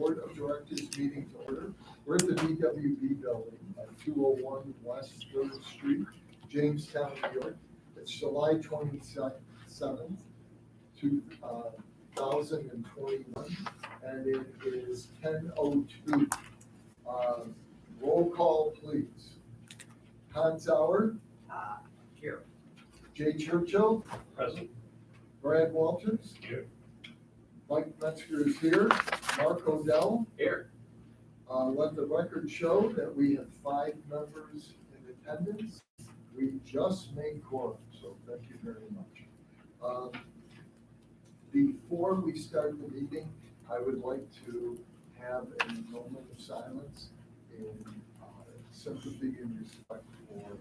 Board of Directors meeting to order. We're at the BWB building at 201 West 3rd Street, Jamestown, New York. It's July 27th, 2021, and it is 10:02. Roll call, please. Hans Sauer. Here. Jay Churchill. Present. Brad Walters. Here. Mike Metzger is here. Mark Odell. Here. Let the record show that we have 5 members in attendance. We just made quorum, so thank you very much. Before we start the meeting, I would like to have a moment of silence in sympathy and respect for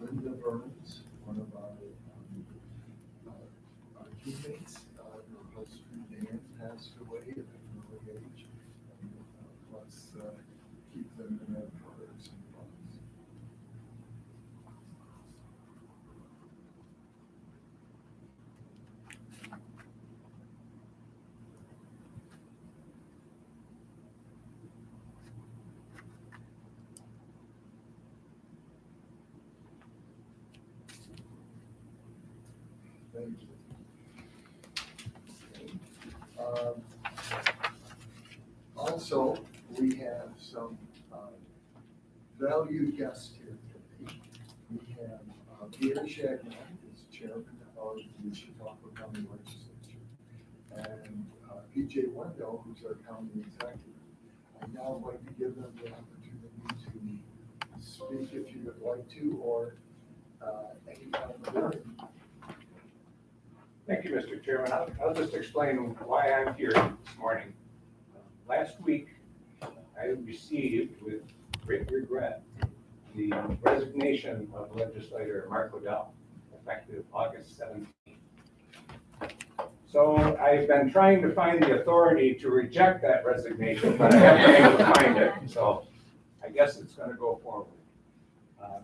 Linda Burns, one of our teammates. Her husband Dan passed away at an early age. Let's keep them in our prayers and thoughts. Thank you. Also, we have some valued guests here today. We have Peter Shagnon, who's chairman of the Chautauqua County Legislature, and PJ Wendell, who's our county executive. I'd now like to give them the opportunity to speak if you would like to, or any kind of hearing. Thank you, Mr. Chairman. I'll just explain why I'm here this morning. Last week, I received with great regret the resignation of legislator Mark Odell, effective August 17th. So I've been trying to find the authority to reject that resignation, but I haven't been able to find it. So I guess it's going to go forward.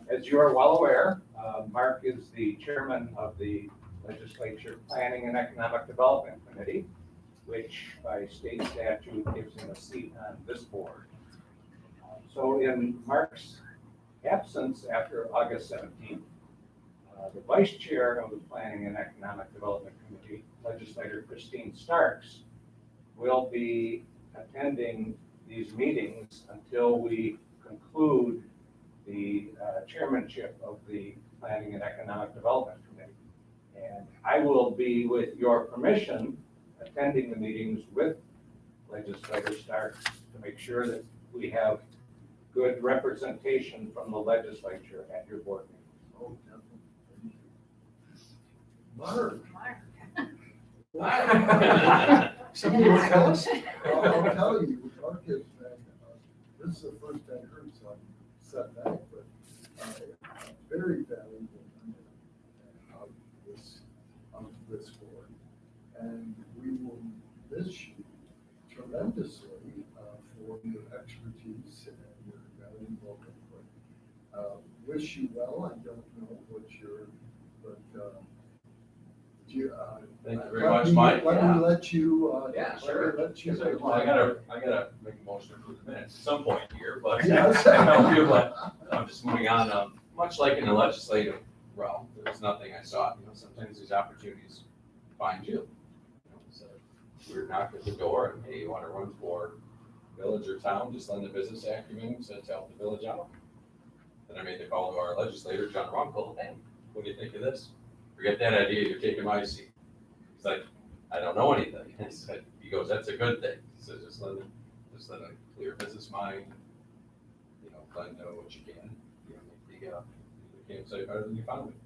As you are well aware, Mark is the chairman of the Legislature Planning and Economic Development Committee, which by state statute gives him a seat on this board. So in Mark's absence after August 17th, the vice chair of the Planning and Economic Development Committee, legislator Christine Starks, will be attending these meetings until we conclude the chairmanship of the Planning and Economic Development Committee. And I will be, with your permission, attending the meetings with legislator Starks to make sure that we have good representation from the legislature at your board meetings. Oh, definitely. Mark. Somebody will tell us? I'll tell you, Mark has been, this is the first I heard, so I'm set back, but very valuable member of this board. And we will miss you tremendously for your expertise and your valuable input. Wish you well. I don't know what your, but thank you very much, Mike. Let me let you. Yeah, sure. Let you. I gotta make a motion to approve the minutes at some point here, but Yes. I'm just moving on. Much like in the legislative realm, there's nothing I saw. Sometimes these opportunities find you. So we're knocked at the door, and hey, you want to run for village or town? Just lend the business acumen to help the village out. Then I made the call to our legislator, John Runkle. Hey, what do you think of this? Forget that idea. You're taking my seat. He's like, I don't know anything. He goes, that's a good thing. So just let a clear business mind. Let him know what you can. You can't say better than you found it.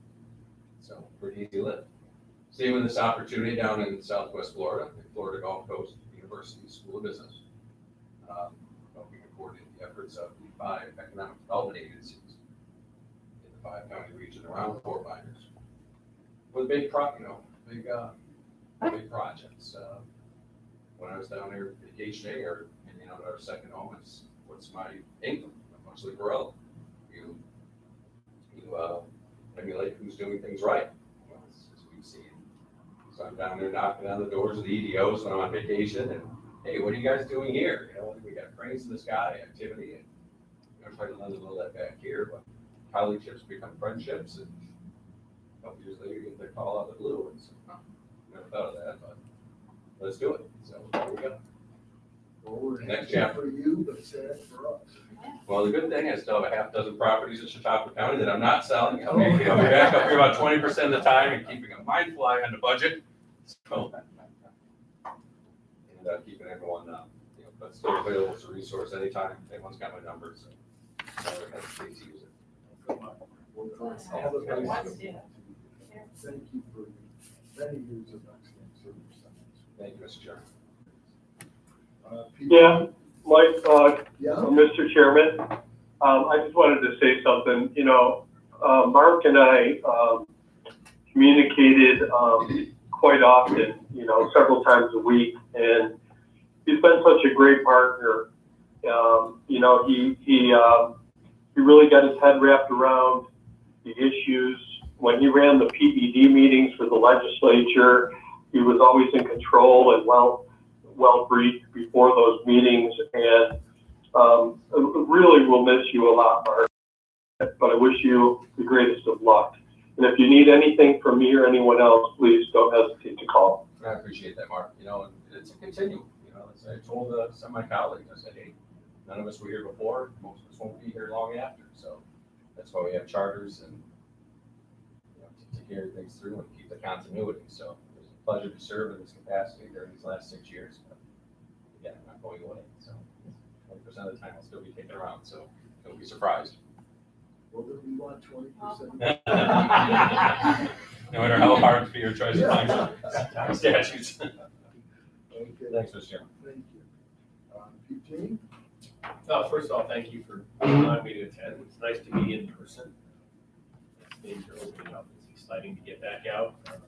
So pretty easy lift. Same with this opportunity down in Southwest Florida, the Florida Gulf Coast University School of Business. Helping coordinate the efforts of the 5 economic development agencies in the 5-county region around Fort Myers. With big projects. When I was down there at HJ, or our second home, it's what's my income, much like Gorilla. You emulate who's doing things right. As we've seen. So I'm down there knocking on the doors of the EDOs when I'm on vacation, and hey, what are you guys doing here? You know, we got cranes in the sky, activity, and I'm trying to lend a little of that back here, but colleagueships become friendships, and a couple years later, you get the call out of the blue, and so, never thought of that, but let's do it. So there we go. Well, we're Next happy chapter. for you, but sad for us. Well, the good thing, I still have a half dozen properties in Chautauqua County that I'm not selling. I'll be back up here about 20% of the time and keeping a mindful eye on the budget. So, and keeping everyone, but still available as a resource anytime. Everyone's got my number, so never hesitate to use it. Well, all the best. Thank you for many years of excellent service. Thank you, Mr. Chairman. Pete? Yeah, Mike, Yeah? Mr. Chairman, I just wanted to say something. You know, Mark and I communicated quite often, you know, several times a week, and he's been such a great partner. You know, he really got his head wrapped around the issues. When he ran the PED meetings for the legislature, he was always in control and well briefed before those meetings, and really will miss you a lot, Mark, but I wish you the greatest of luck. And if you need anything from me or anyone else, please don't hesitate to call. I appreciate that, Mark. You know, and it's a continuum. You know, as I told some of my colleagues, I said, hey, none of us were here before. Most of us won't be here long after. So that's why we have charters and, you know, to carry things through and keep the continuity. So it was a pleasure to serve in this capacity during these last 6 years. But again, I'm not going away. So 20% of the time I'll still be taken around. So don't be surprised. Well, then we want 20%. No matter how hard Peter tries to find statutes. Okay, Thanks, Mr. Chairman. thank you. Eugene? First of all, thank you for allowing me to attend. It's nice to be in person. Things are opening up. It's exciting to get back out. But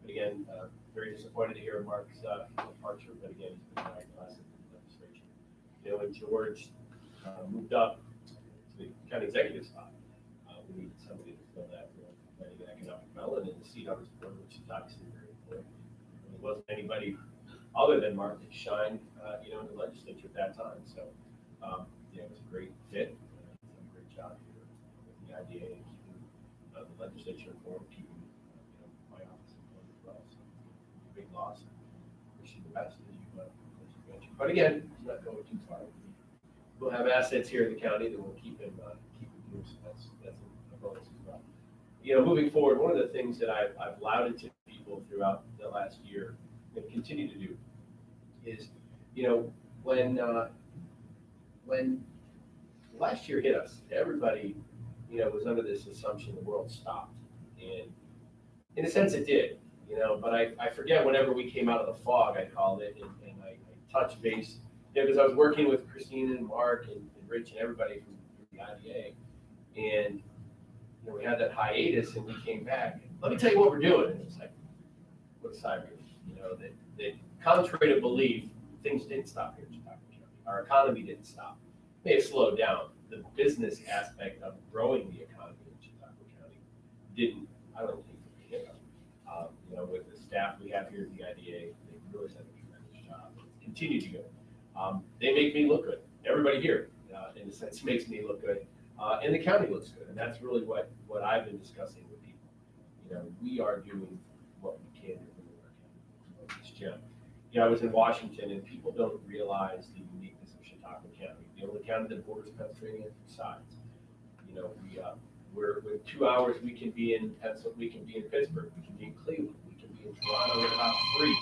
again, very disappointed to hear Mark's departure, but again, he's been my class in the legislature. You know, when George moved up to the county executive spot, we needed somebody to fill that economic development and the seat on his board, which is obviously very important. There wasn't anybody other than Mark that shined, you know, in the legislature at that time. So, you know, it was a great fit. He's done a great job here with the IDA and keeping the legislature informed, keeping, you know, my office informed as well. So, big loss. Wish you the best as you mentioned. But again, he's not going too far. We'll have assets here in the county that will keep him here. So that's a bonus as well. You know, moving forward, one of the things that I've lauded to people throughout the last year and continue to do is, you know, when last year hit us, everybody, you know, was under this assumption the world stopped. And in a sense it did, you know, but I forget whenever we came out of the fog, I called it, and I touched base, you know, because I was working with Christina and Mark and Rich and everybody from the IDA. And, you know, we had that hiatus and we came back. Let me tell you what we're doing. And it's like, what's cyber? You know, that contrary to belief, things didn't stop here in Chautauqua County. Our economy didn't stop. It may have slowed down. The business aspect of growing the economy in Chautauqua County didn't, I don't think, hit us. You know, with the staff we have here at the IDA, they really done a tremendous job. Continue to go. They make me look good. Everybody here, in a sense, makes me look good. And the county looks good. And that's really what I've been discussing with people. You know, we are doing what we can to move our county. Jim. You know, I was in Washington, and people don't realize the uniqueness of Chautauqua County, the only county that borders Pennsylvania and sides. You know, we're with 2 hours, we can be in Pennsylvania, we can be in Pittsburgh, we can be in Cleveland, we can be in Toronto in about 3.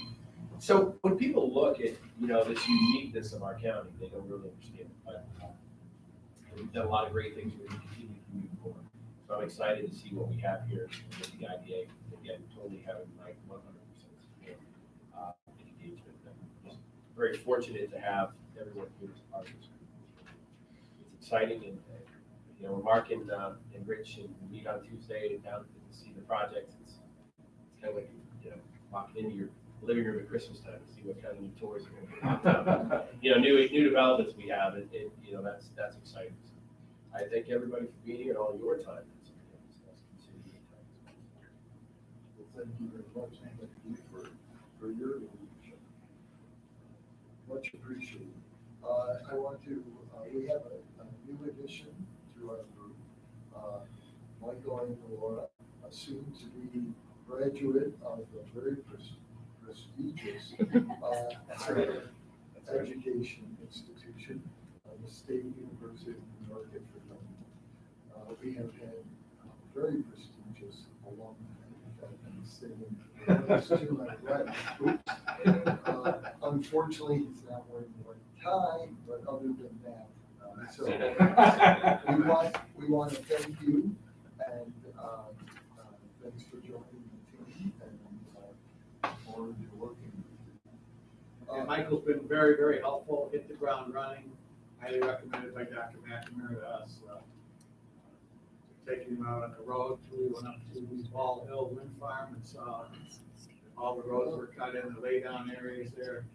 So when people look at, you know, this uniqueness of our county, they don't really understand it. But we've done a lot of great things. We're going to continue to move forward. So I'm excited to see what we have here with the IDA. Again, totally having my 100% support and engagement. I'm just very fortunate to have everyone here as part of this group. It's exciting, and you know, Mark and Rich and we meet on Tuesday and down to see the projects. It's kind of like, you know, walking into your living room at Christmas time to see what kind of new toys are going to be. You know, new developments we have, and you know, that's exciting. So I thank everybody for being here and all your time. Well, thank you very much. Thank you for your leadership. Much appreciated. I want to, we have a new addition to our group. Michael and Laura, soon to be graduate of a very prestigious education institution, the State University of New York at Virginia. We have had very prestigious alumni in the state to my right. Unfortunately, he's not wearing the white tie, but other than that, so we want to thank you and thanks for joining the team and forward to working with you. And Michael's been very, very helpful, hit the ground running, highly recommended by Dr. McNamara to us. Taking him out on the road, we went up to Ball Hill Wind Farm and saw all the roads were cut in, the lay down areas there.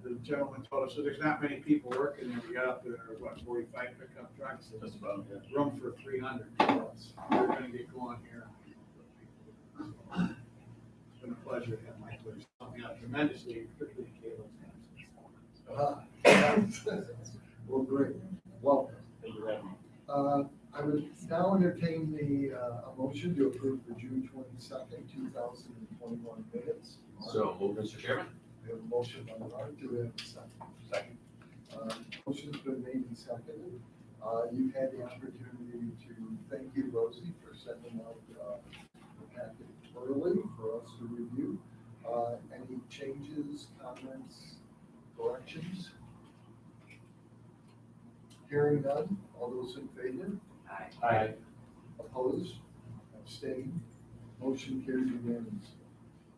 The gentleman told us, so there's not many people working there. We got up there, 45 pickup trucks. That's about it. Room for 300. We're gonna get going here. It's been a pleasure to have Michael. He's helped me out tremendously, particularly Caleb's. Well, great. Welcome. Thank you, Randy. I would now entertain a motion to approve the June 22nd, 2021 minutes. So move, Mr. Chairman. We have a motion by Mark. Do we have a second? Second. Motion's been made and seconded. You've had the opportunity to thank you, Rosie, for sending out the packet early for us to review. Any changes, comments, corrections? Hearing none. All those in favor? Aye. Opposed? Abstained? Motion carried unanimously.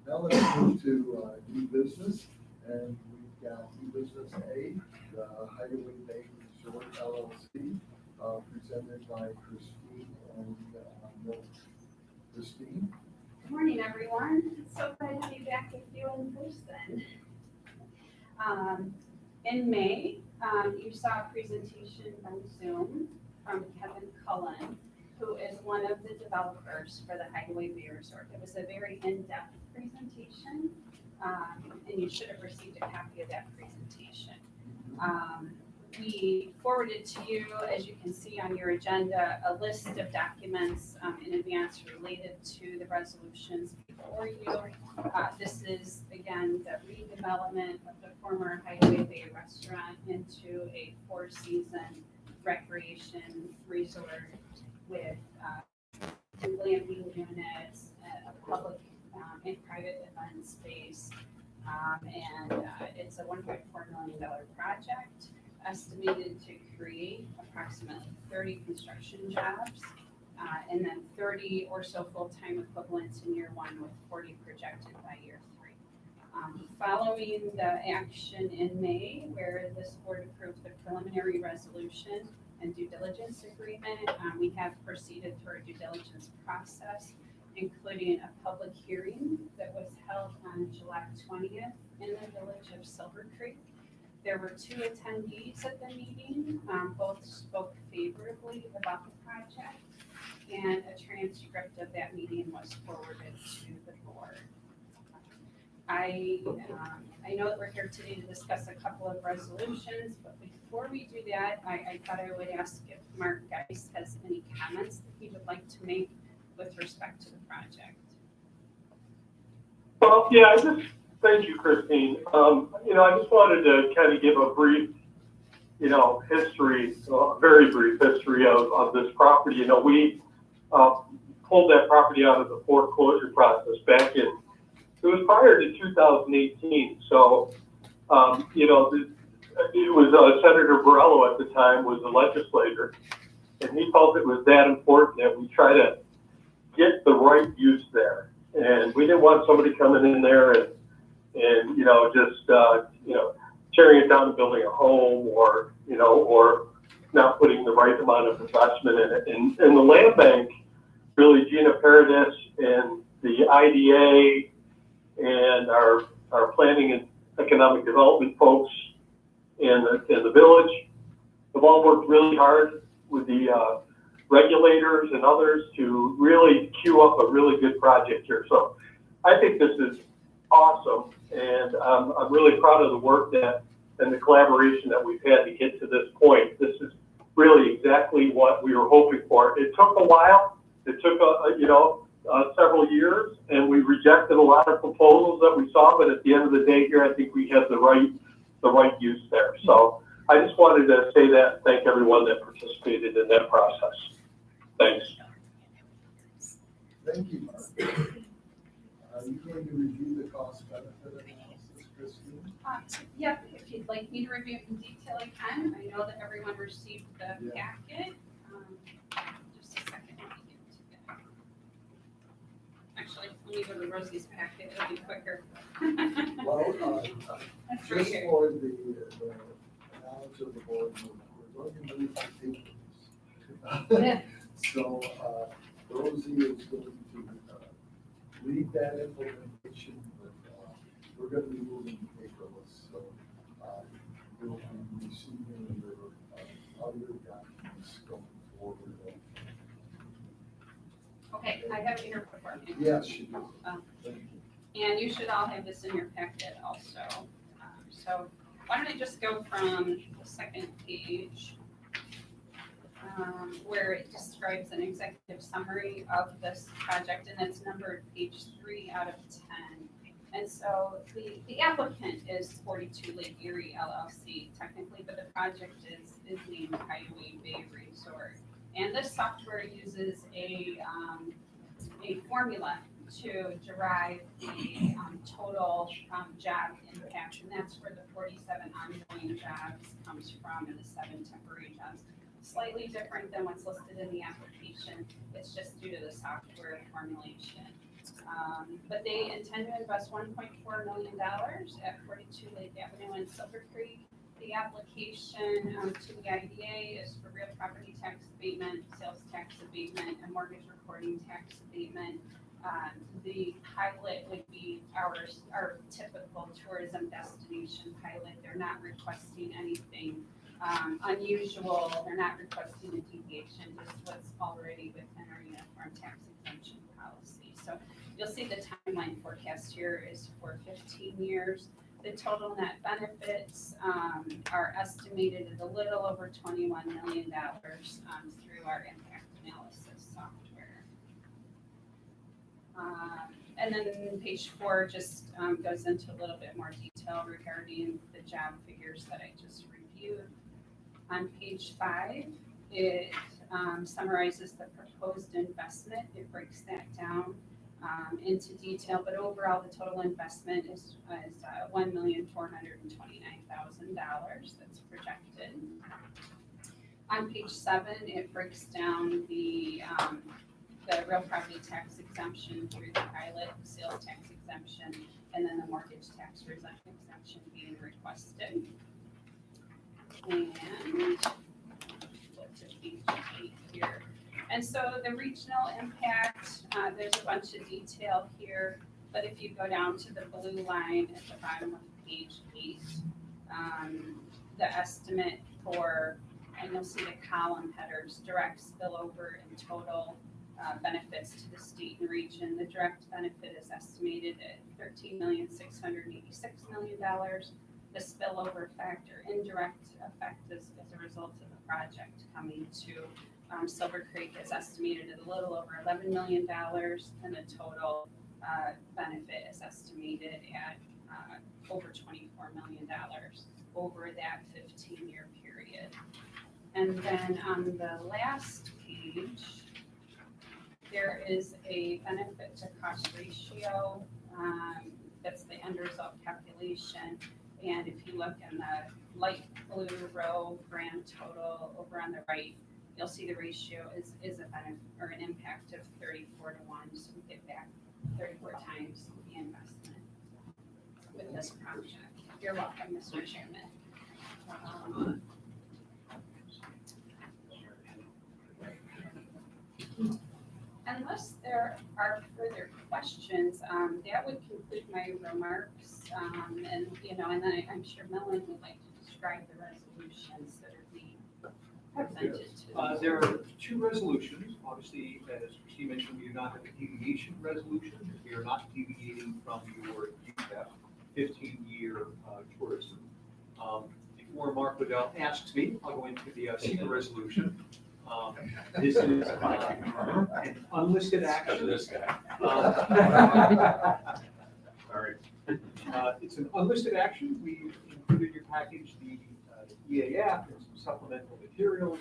Now let's move to new business, and we've got new business A, the Hideaway Bay Resort LLC, presented by Christine and Milt. Christine? Good morning, everyone. It's so glad to be back with you in person. In May, you saw a presentation on Zoom from Kevin Cullen, who is one of the developers for the Hideaway Bay Resort. It was a very in-depth presentation, and you should have received a copy of that presentation. We forwarded to you, as you can see on your agenda, a list of documents in advance related to the resolutions before you. This is, again, the redevelopment of the former Hideaway Bay restaurant into a four-season recreation resort with glamping units, a public and private event space, and it's a $1.4 million project estimated to create approximately 30 construction jobs, and then 30 or so full-time equivalents in year one, with 40 projected by year three. Following the action in May, where this board approved the preliminary resolution and due diligence agreement, we have proceeded through our due diligence process, including a public hearing that was held on July 20th in the village of Silver Creek. There were 2 attendees at the meeting. Both spoke favorably about the project, and a transcript of that meeting was forwarded to the board. I know that we're here today to discuss a couple of resolutions, but before we do that, I thought I would ask if Mark Geis has any comments that he would like to make with respect to the project. Well, yeah, thank you, Christine. I just wanted to kind of give a brief, history, very brief history of this property. We pulled that property out of the foreclosure process back in, it was prior to 2018. So, it was Senator Borrello at the time was the legislator, and he felt it was that important that we try to get the right use there. And we didn't want somebody coming in there and just tearing it down and building a home, or not putting the right amount of investment in it. And the land bank, really Gina Paradis and the IDA and our planning and economic development folks in the village have all worked really hard with the regulators and others to really queue up a really good project here. So I think this is awesome. And I'm really proud of the work that and the collaboration that we've had to get to this point. This is really exactly what we were hoping for. It took a while. It took several years, and we rejected a lot of proposals that we saw. But at the end of the day, here I think we have the right use there. So I just wanted to say that and thank everyone that participated in that process. Thanks. Thank you, Mark. Are you going to review the cost benefit analysis, Christine? Yep, if you'd like me to review it in detail, I can. I know that everyone received the Yeah. packet. Just a second, let me get to that. Actually, let me go to Rosie's packet, it'll be quicker. Well, That's right just here. for the knowledge of the board, we're going to move to tables. Yeah. So, Rosie is going to lead that implementation, but we're going to be moving paperless. So, you'll be receiving your other documents going forward. Okay, I have it here before me. Yes, you do. Thank you. And you should all have this in your packet also. So why don't I just go from the second page, where it describes an executive summary of this project, and it's numbered page 3 out of 10. And so the applicant is 42 Lake Erie LLC technically, but the project is named Hideaway Bay Resort. And this software uses a formula to derive the total job impact, and that's where the 47 ongoing jobs comes from and the 7 temporary jobs. Slightly different than what's listed in the application. It's just due to the software formulation. But they intend to invest $1.4 million at 42 Lake Avenue in Silver Creek. The application to the IDA is for real property tax abatement, sales tax abatement, and mortgage recording tax abatement. The pilot would be our typical tourism destination pilot. They're not requesting anything unusual. They're not requesting a deviation, just what's already within our uniform tax exemption policy. So you'll see the timeline forecast here is for 15 years. The total net benefits are estimated at a little over $21 million through our impact analysis software. And then page 4 just goes into a little bit more detail regarding the job figures that I just reviewed. On page 5, it summarizes the proposed investment. It breaks that down into detail, but overall the total investment is $1,429,000 that's projected. On page 7, it breaks down the real property tax exemption through the pilot, sales tax exemption, and then the mortgage tax exemption being requested. And go to page 8 here. And so the regional impact, there's a bunch of detail here, but if you go down to the blue line at the bottom of page 8, the estimate for, and you'll see the column headers, direct spillover and total benefits to the state and region. The direct benefit is estimated at $13,686,000,000. The spillover effect or indirect effect is as a result of the project coming to Silver Creek is estimated at a little over $11 million, and the total benefit is estimated at over $24 million over that 15-year period. And then on the last page, there is a benefit to cost ratio. That's the end result calculation. And if you look in the light blue row, grand total over on the right, you'll see the ratio is a benefit or an impact of 34 to 1. So we get back 34 times the investment with this project. You're welcome, Mr. Chairman. Unless there are further questions, that would conclude my remarks. And then I'm sure Melanie would like to describe the resolutions that are being presented to. There are 2 resolutions, obviously, as Christine you mentioned we do not have a deviation resolution. We are not deviating from your UTEP 15-year tourism. Before Mark Liddell asks me, I'll go into the secret resolution. This is an unlisted Because of action. this guy. Sorry. It's an unlisted action. We included in your package the EAF and some supplemental materials.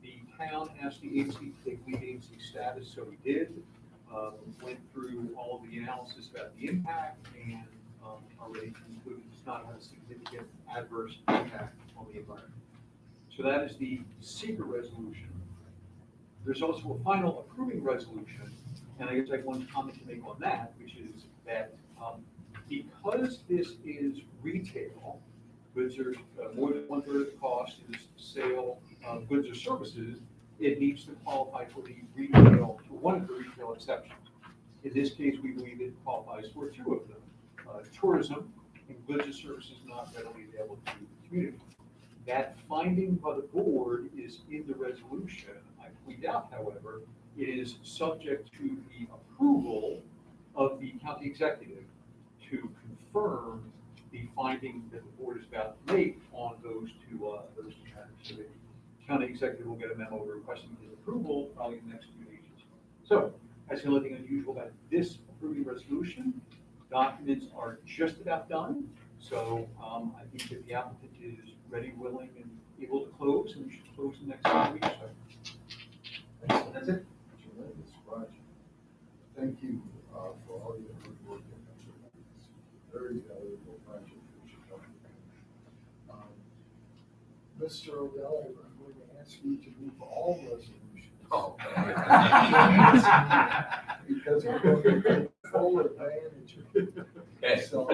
The town asked the agency to take lead agency status, so we did. Went through all of the analysis about the impact and already concluded it's not have a significant adverse impact on the environment. So that is the secret resolution. There's also a final approving resolution, and I guess I have one comment to make on that, which is that because this is retail, goods are more than 1/3 of the cost is sale of goods or services, it needs to qualify for the retail, for one of the retail exceptions. In this case, we believe it qualifies for two of them, tourism and goods or services not readily available to the community. That finding by the board is in the resolution. I point out, however, it is subject to the approval of the county executive to confirm the finding that the board is about to make on those two matters. So the county executive will get a memo requesting his approval probably in the next few days. So that's the only thing unusual about this approving resolution. Documents are just about done. So I think that the applicant is ready, willing, and able to close, and we should close in the next 2 weeks. So that's it. Tremendous project. Thank you for all your good work in this very valuable project for Chicago. Mr. Odell, I'm going to ask you to move all resolutions. Oh. Because we're going to take full advantage of it. Okay, So,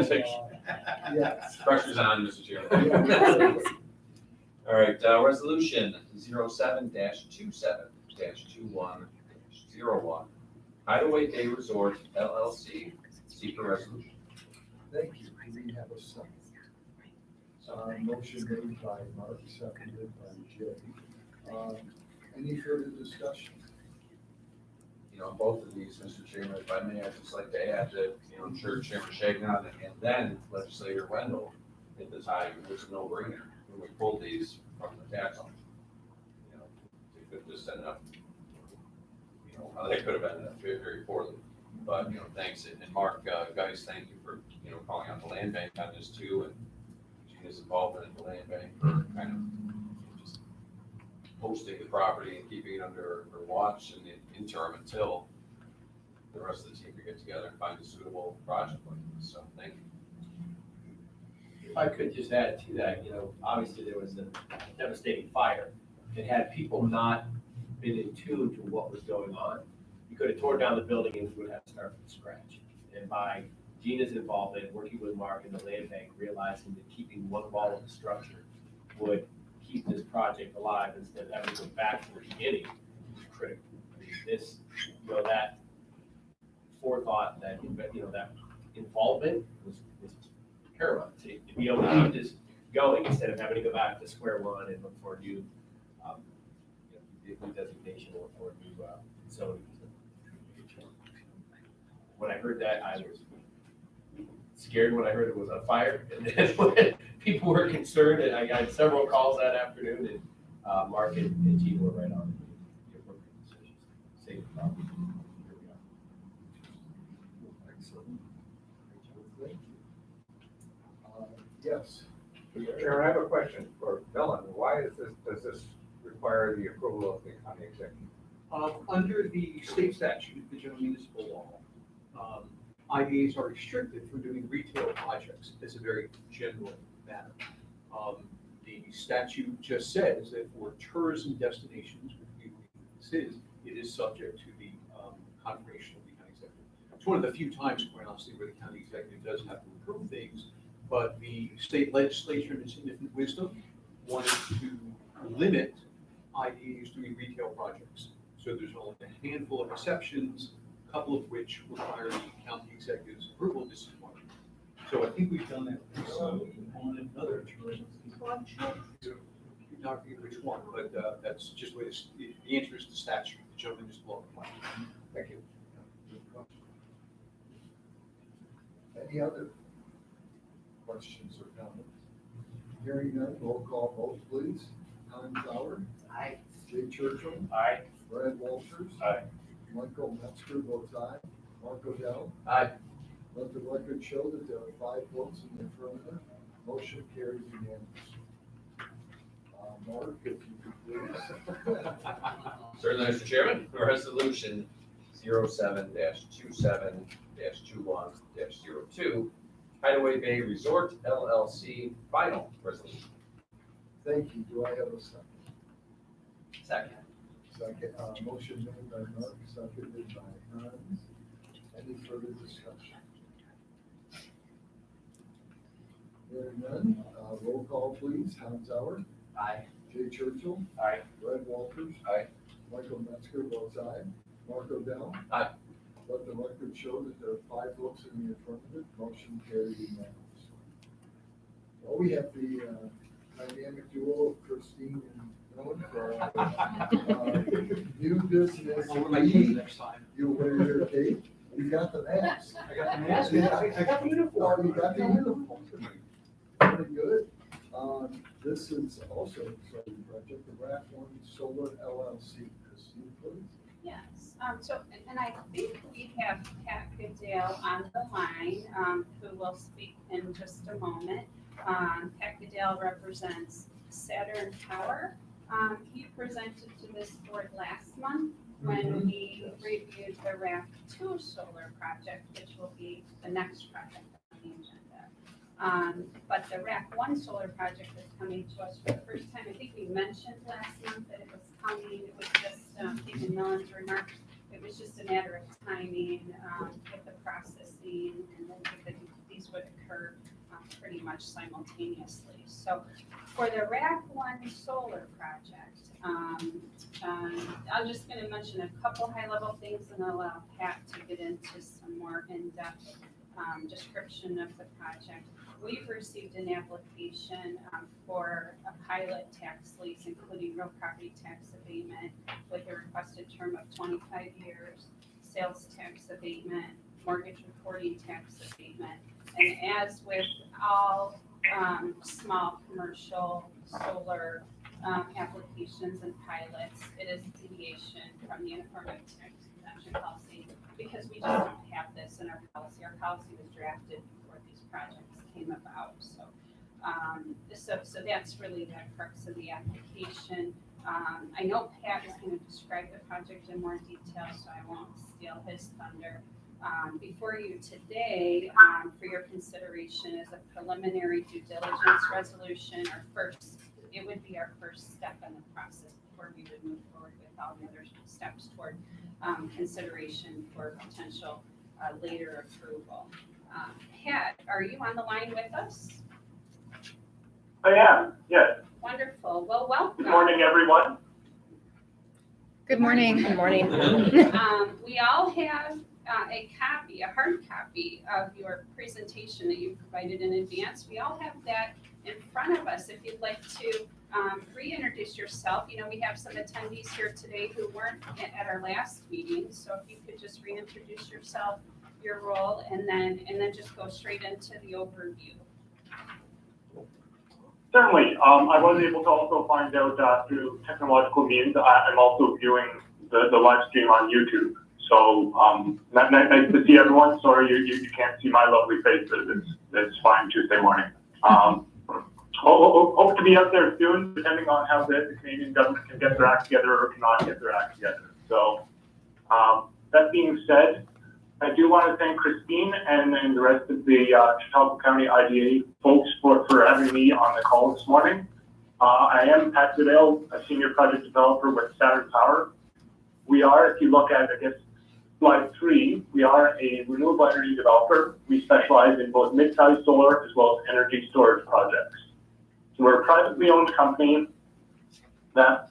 yes. pressure's on, Mr. Chairman. Yeah. All right, resolution 07-27-21-01, Hideaway Day Resort LLC, secret resolution. Thank you. Do we have a second? Motion made by Mark, seconded by Jay. Any further discussion? You know, both of these, Mr. Chairman, if I may, I'd just like to add that, you know, I'm sure Chairman Shagnon and then legislator Wendell at the time, it was a no-brainer when we pulled these from the tax office. You know, they could just end up, you know, they could have ended up very, very poorly. But, you know, thanks, and Mark, guys, thank you for, you know, calling out the land bank on this too, and Gina's involvement in the land bank for kind of just hosting the property and keeping it under watch in the interim until the rest of the team can get together and find a suitable project like this. So thank you. If I could just add to that, you know, obviously there was a devastating fire. It had people not been in tune to what was going on. You could have torn down the building and we would have to start from scratch. And by Gina's involvement, working with Mark and the land bank, realizing that keeping one wall of the structure would keep this project alive instead of having to go back to the beginning was critical. I mean, this, you know, that forethought, that, you know, that involvement was paramount to be able to keep this going instead of having to go back to square one and look for a new, you know, new designation or a new zoning. When I heard that, I was scared when I heard it was on fire, and then when people were concerned, and I got several calls that afternoon, and Mark and Gina were right on the appropriate decisions. Save the problem. Here we are. Excellent. Thank you. Yes. Mr. Chairman, I have a question for Dylan. Why does this require the approval of the county executive? Under the state statute, the general municipal law, IDAs are restricted from doing retail projects as a very general matter. The statute just says that for tourism destinations, which we believe this is, it is subject to the confirmation of the county executive. It's one of the few times, quite honestly, where the county executive does have to approve things, but the state legislature in its infinite wisdom wanted to limit IDAs doing retail projects. So there's only a handful of exceptions, a couple of which require the county executive's approval. This is one. So I think we've done that on another tourism project. not forget which one, but that's just the way the answer is the statute. The gentleman just below the line. Thank you. Any other questions or comments? Hearing none, roll call vote, please. Hans Sauer, Aye. Jay Churchill, Aye. Brad Walters. Aye. Michael Metzger votes aye. Mark Odell. Aye. Let the record show that there are 5 votes in the affirmative. Motion carries unanimously. Mark, if you could please. Certainly, Mr. Chairman, resolution 07-27-21-02, Hideaway Bay Resort LLC, final resolution. Thank you. Do I have a second? Second. Second, motion made by Mark, seconded by Hans. Any further discussion? Hearing none, roll call please. Hans Sauer, Aye. Jay Churchill. Aye. Brad Walters. Aye. Michael Metzger votes aye. Mark Odell. Aye. Let the record show that there are 5 votes in the affirmative. Motion carried unanimously. Well, we have the dynamic duo of Christine and Owen for new business. I'll wear my cape next time. You wear your cape. You got the mask. I got the mask. I got the uniform. Oh, you got the uniform. Very good. This is also an exciting project, the RAP One Solar LLC. Christine, please. Yes, and I think we have Pat Goodale on the line, who will speak in just a moment. Pat Goodale represents Saturn Power. He presented to this board last month when we reviewed the RAP 2 solar project, which will be the next project on the agenda. But the RAP 1 solar project is coming to us for the first time. I think we mentioned last month that it was coming. It was just, taking Melon's remarks, it was just a matter of timing with the processing, and then these would occur pretty much simultaneously. So for the RAP 1 solar project, I'm just going to mention a couple high-level things and allow Pat to get into some more in-depth description of the project. We've received an application for a pilot tax lease, including real property tax abatement, with a requested term of 25 years, sales tax abatement, mortgage reporting tax abatement. And as with all small commercial solar applications and pilots, it is a deviation from the Uniform Tax Exemption policy, because we just don't have this in our policy. Our policy was drafted before these projects came about. So that's really the crux of the application. I know Pat is going to describe the project in more detail, so I won't steal his thunder. Before you today, for your consideration is a preliminary due diligence resolution. It would be our first step in the process before we would move forward with all the other steps toward consideration for potential later approval. Pat, are you on the line with us? I am, yes. Wonderful. Well, welcome. Good morning, everyone. Good morning. Good morning. We all have a hard copy of your presentation that you provided in advance. We all have that in front of us. If you'd like to reintroduce yourself, we have some attendees here today who weren't at our last meeting. So if you could just reintroduce yourself, your role, and then just go straight into the overview. Certainly. I was able to also find out through technological means. I'm also viewing the live stream on YouTube. So nice to see everyone. Sorry you can't see my lovely face, but it's fine Tuesday morning. Hope to be up there soon, depending on how the Canadian government can get their act together or cannot get their act together. So that being said, I do want to thank Christine and the rest of the Chicago County IDA folks for having me on the call this morning. I am Pat Goodale, a senior project developer with Saturn Power. We are, if you look at, I guess, slide 3, we are a renewable energy developer. We specialize in both mid-sized solar as well as energy storage projects. So we're a privately owned company that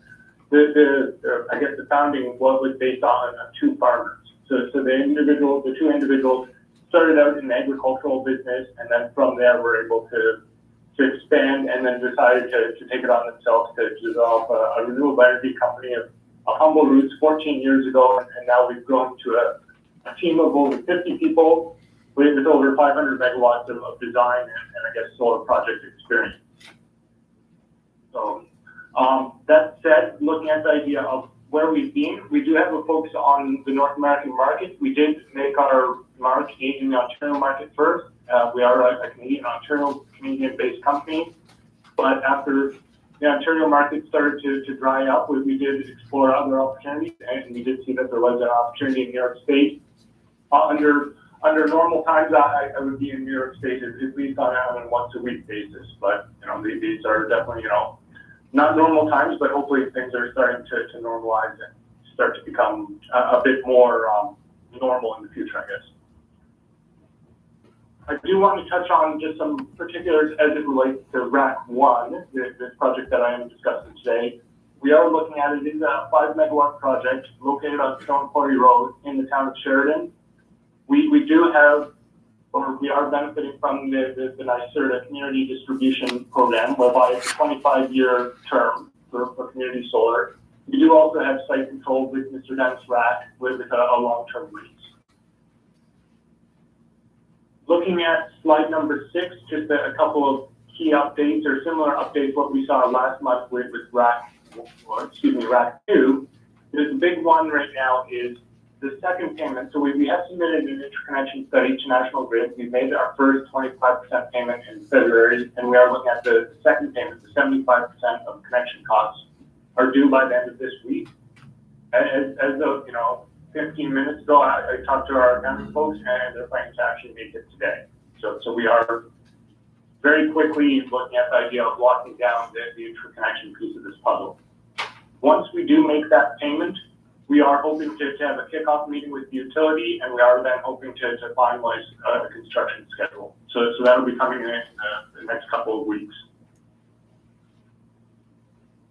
I guess the founding was based on 2 farmers. So the 2 individuals started out in the agricultural business, and then from there were able to to expand and then decided to take it on themselves to develop a renewable energy company of humble roots 14 years ago. And now we've grown to a team of over 50 people with over 500 megawatts of design and I guess solar project experience. So that said, looking at the idea of where we've been, we do have a focus on the North American market. We did make our mark in the Ontario market first. We are a Canadian-based company, but after the Ontario market started to dry up, we did explore other opportunities, and we did see that there was an opportunity in New York State. Under normal times, I would be in New York State at least on a once-a-week basis, but these are definitely not normal times, but hopefully things are starting to normalize and start to become a bit more normal in the future, I guess. I do want to touch on just some particulars as it relates to RAC 1, this project that I am discussing today. We are looking at it as a 5 megawatt project located on Stone Quarry Road in the town of Sheridan. We do have, or we are benefiting from the NYSERDA community distribution program, whereby it's a 25-year term for community solar. We do also have site control with Mr. Dennis Rack with a long-term lease. Looking at slide number 6, just a couple of key updates or similar updates what we saw last month with RAC 2. The big one right now is the second payment. So we have submitted an interconnection study to National Grid. We made our first 25% payment in February, and we are looking at the second payment. The 75% of connection costs are due by the end of this week. As of 15 minutes ago, I talked to our accounting folks, and they're planning to actually make it today. So we are very quickly looking at the idea of locking down the interconnection piece of this puzzle. Once we do make that payment, we are hoping to have a kickoff meeting with the utility, and we are then hoping to finalize a construction schedule. So that'll be coming in the next couple of weeks.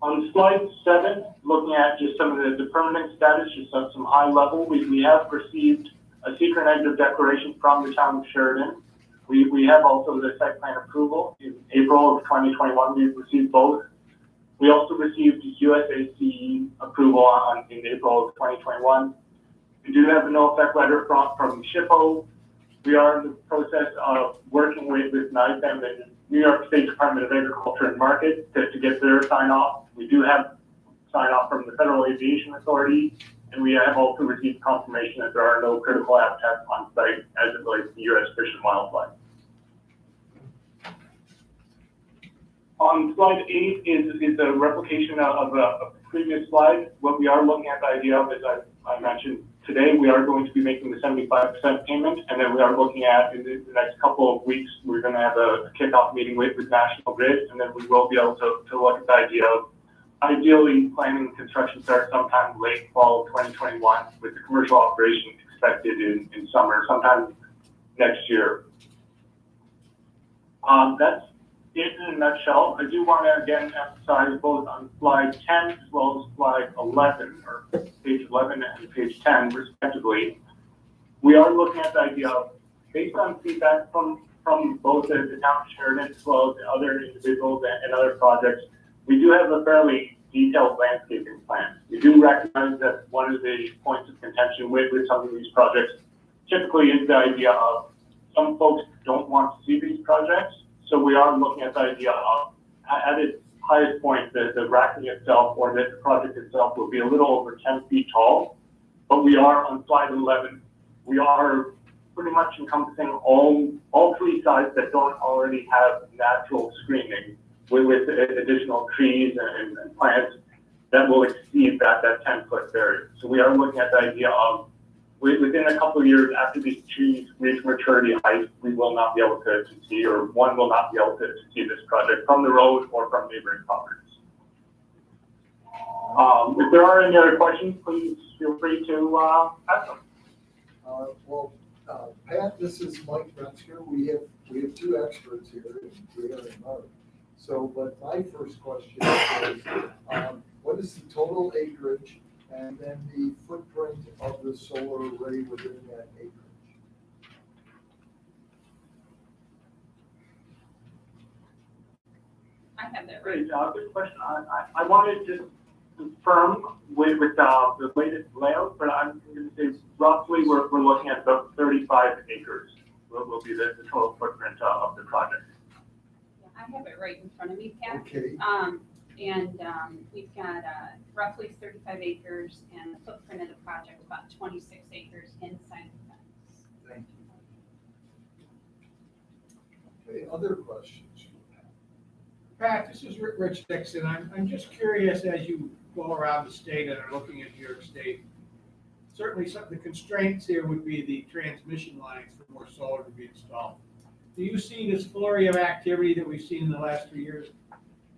On slide 7, looking at just some of the permanent status, just some high level, we have received a secret negative declaration from the town of Sheridan. We have also the site plan approval. In April of 2021, we've received both. We also received USAC approval in April of 2021. We do have a no effect letter from SHPO. We are in the process of working with NISM, the New York State Department of Agriculture and Market, to get their sign off. We do have sign off from the Federal Aviation Authority, and we have also received confirmation that there are no critical habitats on site as it relates to U.S. Fish and Wildlife. On slide 8 is a replication of a previous slide. What we are looking at the idea of, as I mentioned today, we are going to be making the 75% payment, and then we are looking at, in the next couple of weeks, we're going to have a kickoff meeting with National Grid, and then we will be able to look at the idea of ideally planning construction start sometime late fall of 2021, with the commercial operation expected in summer, sometime next year. That's it in a nutshell. I do want to again emphasize both on slide 10 as well as slide 11, or page 11 and page 10 respectively. We are looking at the idea of, based on feedback from both the town of Sheridan as well as the other individuals and other projects, we do have a fairly detailed landscaping plan. We do recognize that one of the points of contention with some of these projects typically is the idea of some folks don't want to see these projects. So we are looking at the idea of, at its highest point, the racking itself or the project itself will be a little over 10 feet tall. But we are on slide 11. We are pretty much encompassing all 3 sides that don't already have natural screening with additional trees and plants that will exceed that 10-foot barrier. So we are looking at the idea of, within a couple of years after these trees reach maturity height, we will not be able to see, or one will not be able to see this project from the road or from neighboring properties. If there are any other questions, please feel free to ask them. Pat, this is Mike Metzger. We have 2 experts here, Pierre and Mark. So, but my first question is, what is the total acreage and then the footprint of the solar array within that acreage? I have that right. Great, good question. I wanted to confirm with the latest layout, but I'm going to say roughly we're looking at about 35 acres will be the total footprint of the project. Yeah, I have it right in front of me, Pat. Okay, We've got roughly 35 acres and the footprint of the project about 26 acres inside the fence. thank you. Okay, other questions? Pat, this is Rich Dixon. I'm just curious, as you go around the state and are looking at New York State, certainly some of the constraints here would be the transmission lines for more solar to be installed. Do you see this flurry of activity that we've seen in the last 3 years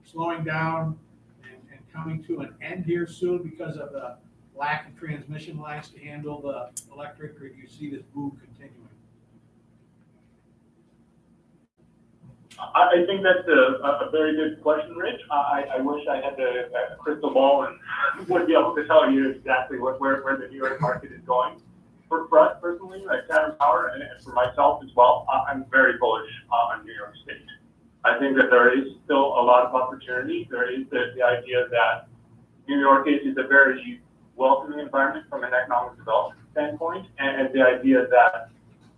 slowing down and coming to an end here soon because of the lack of transmission lines to handle the electric, or do you see this boom continuing? I think that's a very good question, Rich. I wish I had a crystal ball and would be able to tell you exactly where the New York market is going. For us personally, like Saturn Power, and for myself as well, I'm very bullish on New York State. I think that there is still a lot of opportunity. There is the idea that New York is a very welcoming environment from an economic development standpoint, and the idea that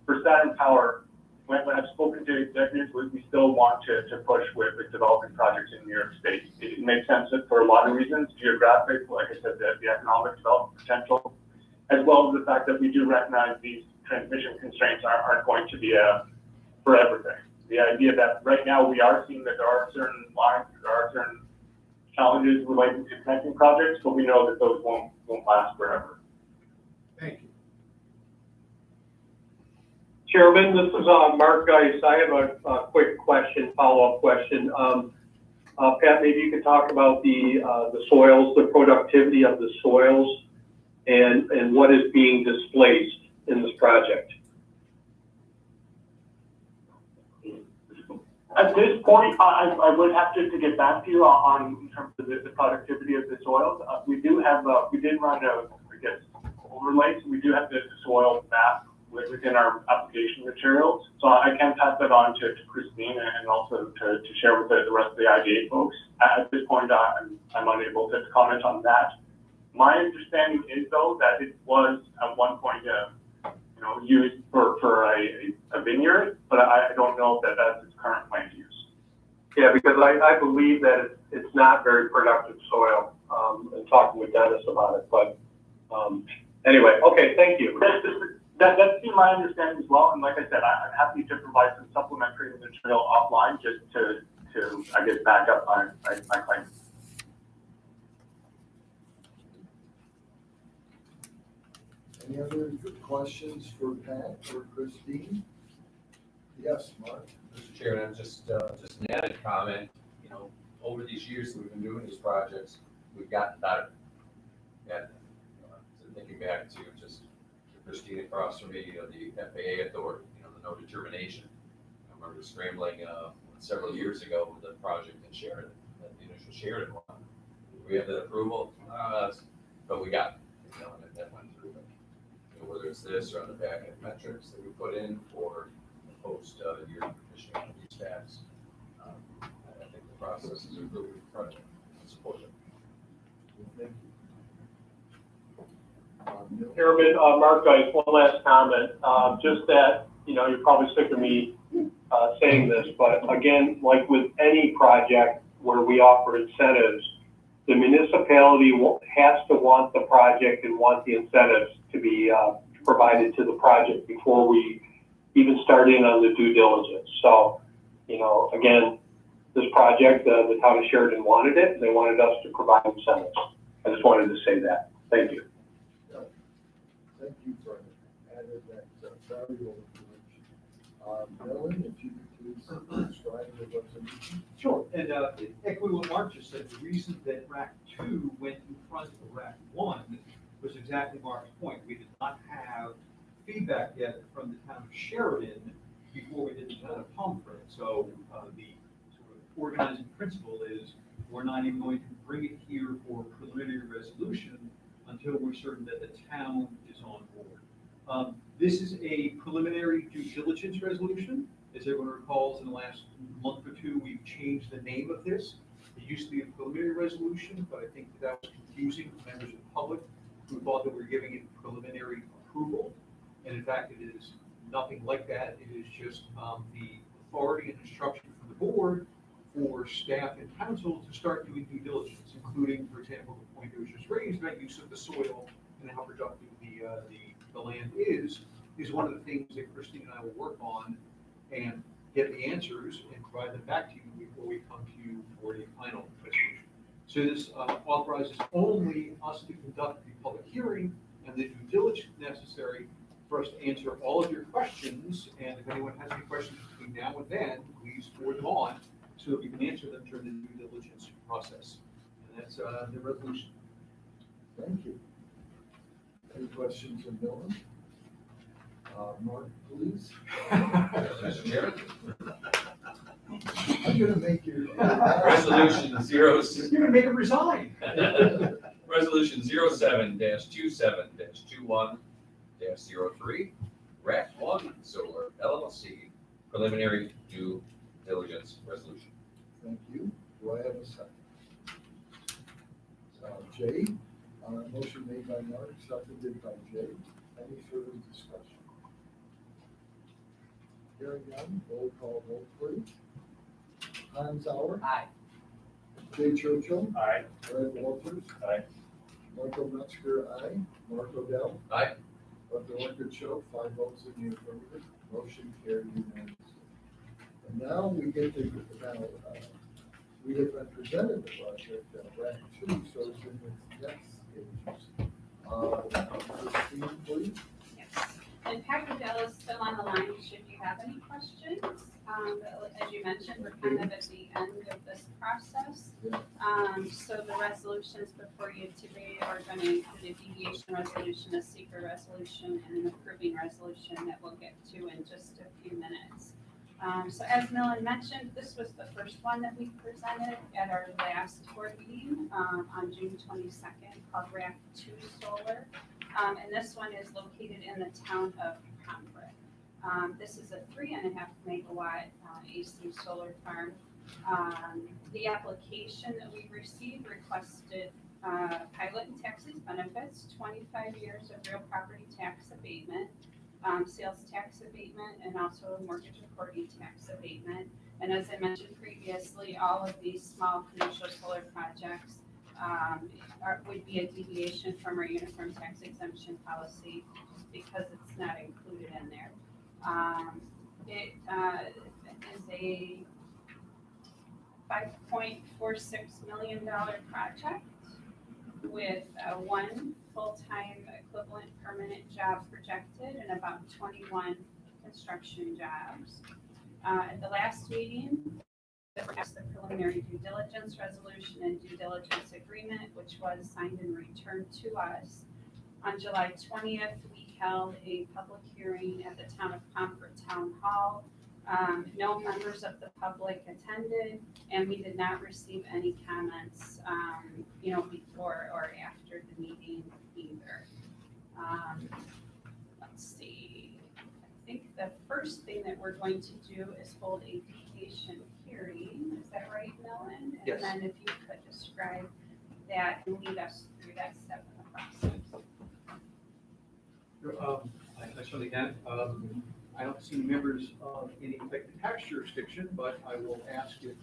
for Saturn Power, when I've spoken to executives, we still want to push with developing projects in New York State. It makes sense for a lot of reasons, geographic, like I said, the economic development potential, as well as the fact that we do recognize these transmission constraints aren't going to be for everything. The idea that right now we are seeing that there are certain lines, there are certain challenges related to connecting projects, but we know that those won't last forever. Thank you. Chairman, this is Mark Geis. I have a quick question, follow-up question. Pat, maybe you could talk about the soils, the productivity of the soils, and what is being displaced in this project. At this point, I would have to get back to you on in terms of the productivity of the soils. We do have we did run overlays. We do have the soil map within our application materials. So I can pass that on to Christine and also to share with the rest of the IDA folks. At this point, I'm unable to comment on that. My understanding is, though, that it was at one point, used for a vineyard, but I don't know if that's its current land use. Yeah, because I believe that it's not very productive soil. And talking with Dennis about it, but anyway, okay, thank you. That's been my understanding as well, and like I said, I'm happy to provide some supplementary material offline just to I guess back up my claim. Any other questions for Pat or Christine? Yes, Mark. Mr. Chairman, just an added comment, over these years that we've been doing these projects, we've gotten better. And thinking back to just Christine across from me, the FAA authority, the no determination. I remember scrambling several years ago with a project in Sheridan, the initial Sheridan one. We have that approval, but we got it, and that went through. But, whether it's this or on the back end metrics that we put in for post-year commissioning of these tax, I think the process is really incredible and supportive. Thank you. Chairman, Mark Geis, one last comment. Just that, you're probably sick of me saying this, but again, like with any project where we offer incentives, the municipality has to want the project and want the incentives to be provided to the project before we even start in on the due diligence. So, again, this project, the town of Sheridan wanted it, and they wanted us to provide incentives. I just wanted to say that. Thank you. Thank you for adding that valuable information. Dylan, if you could please describe the resolution. Sure, and echoing what Mark just said, the reason that RAC 2 went in front of RAC 1 was exactly Mark's point. We did not have feedback yet from the town of Sheridan before we did the town of Pomfret. So the sort of organizing principle is we're not even going to bring it here for preliminary resolution until we're certain that the town is on board. This is a preliminary due diligence resolution. As everyone recalls, in the last month or two, we've changed the name of this. It used to be a preliminary resolution, but I think that was confusing to members of the public who thought that we were giving it preliminary approval. And in fact, it is nothing like that. It is just the authority and instruction from the board for staff and council to start doing due diligence, including, for example, the point that was just raised about use of the soil and how productive the land is one of the things that Christine and I will work on and get the answers and provide them back to you before we come to you for the final resolution. So this authorizes only us to conduct the public hearing and the due diligence necessary for us to answer all of your questions. And if anyone has any questions between now and then, please forward them on so that we can answer them during the due diligence process. And that's the resolution. Thank you. Any questions of Dylan? Mark, please. Mr. Chairman, I'm gonna make you. resolution You're gonna make him resign. Resolution 07-27-21-03, Rack 1 Solar LLC, preliminary due diligence resolution. Thank you. Do I have a second? Jay, motion made by Mark, seconded by Jay. Any further discussion? Hearing none, roll call vote please. Hans Sauer. Aye. Jay Churchill. Aye. Fred Walters. Aye. Michael Metzger, aye. Mark Odell. Aye. Let the record show, 5 votes in the affirmative, motion carried unanimously. And now we get to, we have been presented the project, RAC 2, so it's in its next stages. Christine, please. Yes. And Patrick Dell is still on the line, should you have any questions. As you mentioned, we're kind of at the end of this process. So the resolutions before you today are going to include a deviation resolution, a secret resolution, and an approving resolution that we'll get to in just a few minutes. So as Millen mentioned, this was the first one that we presented at our last board meeting on June 22nd, called RAC 2 Solar. And this one is located in the town of Concord. This is a 3.5 megawatt AC solar farm. The application that we received requested pilot and taxes benefits, 25 years of real property tax abatement, sales tax abatement, and also a mortgage recording tax abatement. And as I mentioned previously, all of these small commercial solar projects would be a deviation from our uniform tax exemption policy because it's not included in there. It is a $5.46 million project with one full-time equivalent permanent job projected and about 21 construction jobs. At the last meeting, we passed the preliminary due diligence resolution and due diligence agreement, which was signed and returned to us. On July 20th, we held a public hearing at the Town of Concord Town Hall. No members of the public attended, and we did not receive any comments, before or after the meeting either. Let's see. I think the first thing that we're going to do is hold a deviation hearing. Is that right, Millen? Yes. And then if you could describe that and lead us through that step in the process. I certainly can. I don't see members of any affected tax jurisdiction, but I will ask if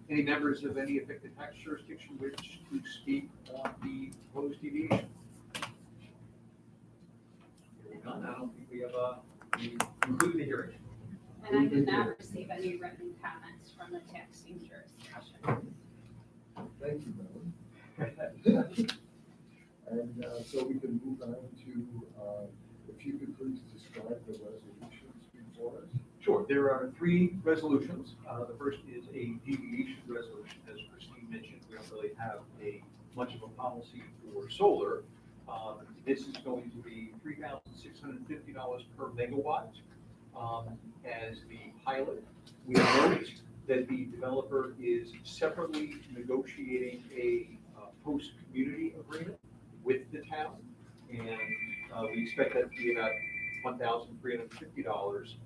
any members of any affected tax jurisdiction wish to speak on the proposed deviation. Hearing none, I don't think we have concluded the hearing. And I did not receive any written comments from the taxing jurisdiction. Thank you, Melanie. And so we can move on to, if you could please describe the resolutions before us. Sure. There are 3 resolutions. The first is a deviation resolution. As Christine mentioned, we don't really have much of a policy for solar. This is going to be $3,650 per megawatt as the pilot. We note that the developer is separately negotiating a host community agreement with the town, and we expect that to be about $1,350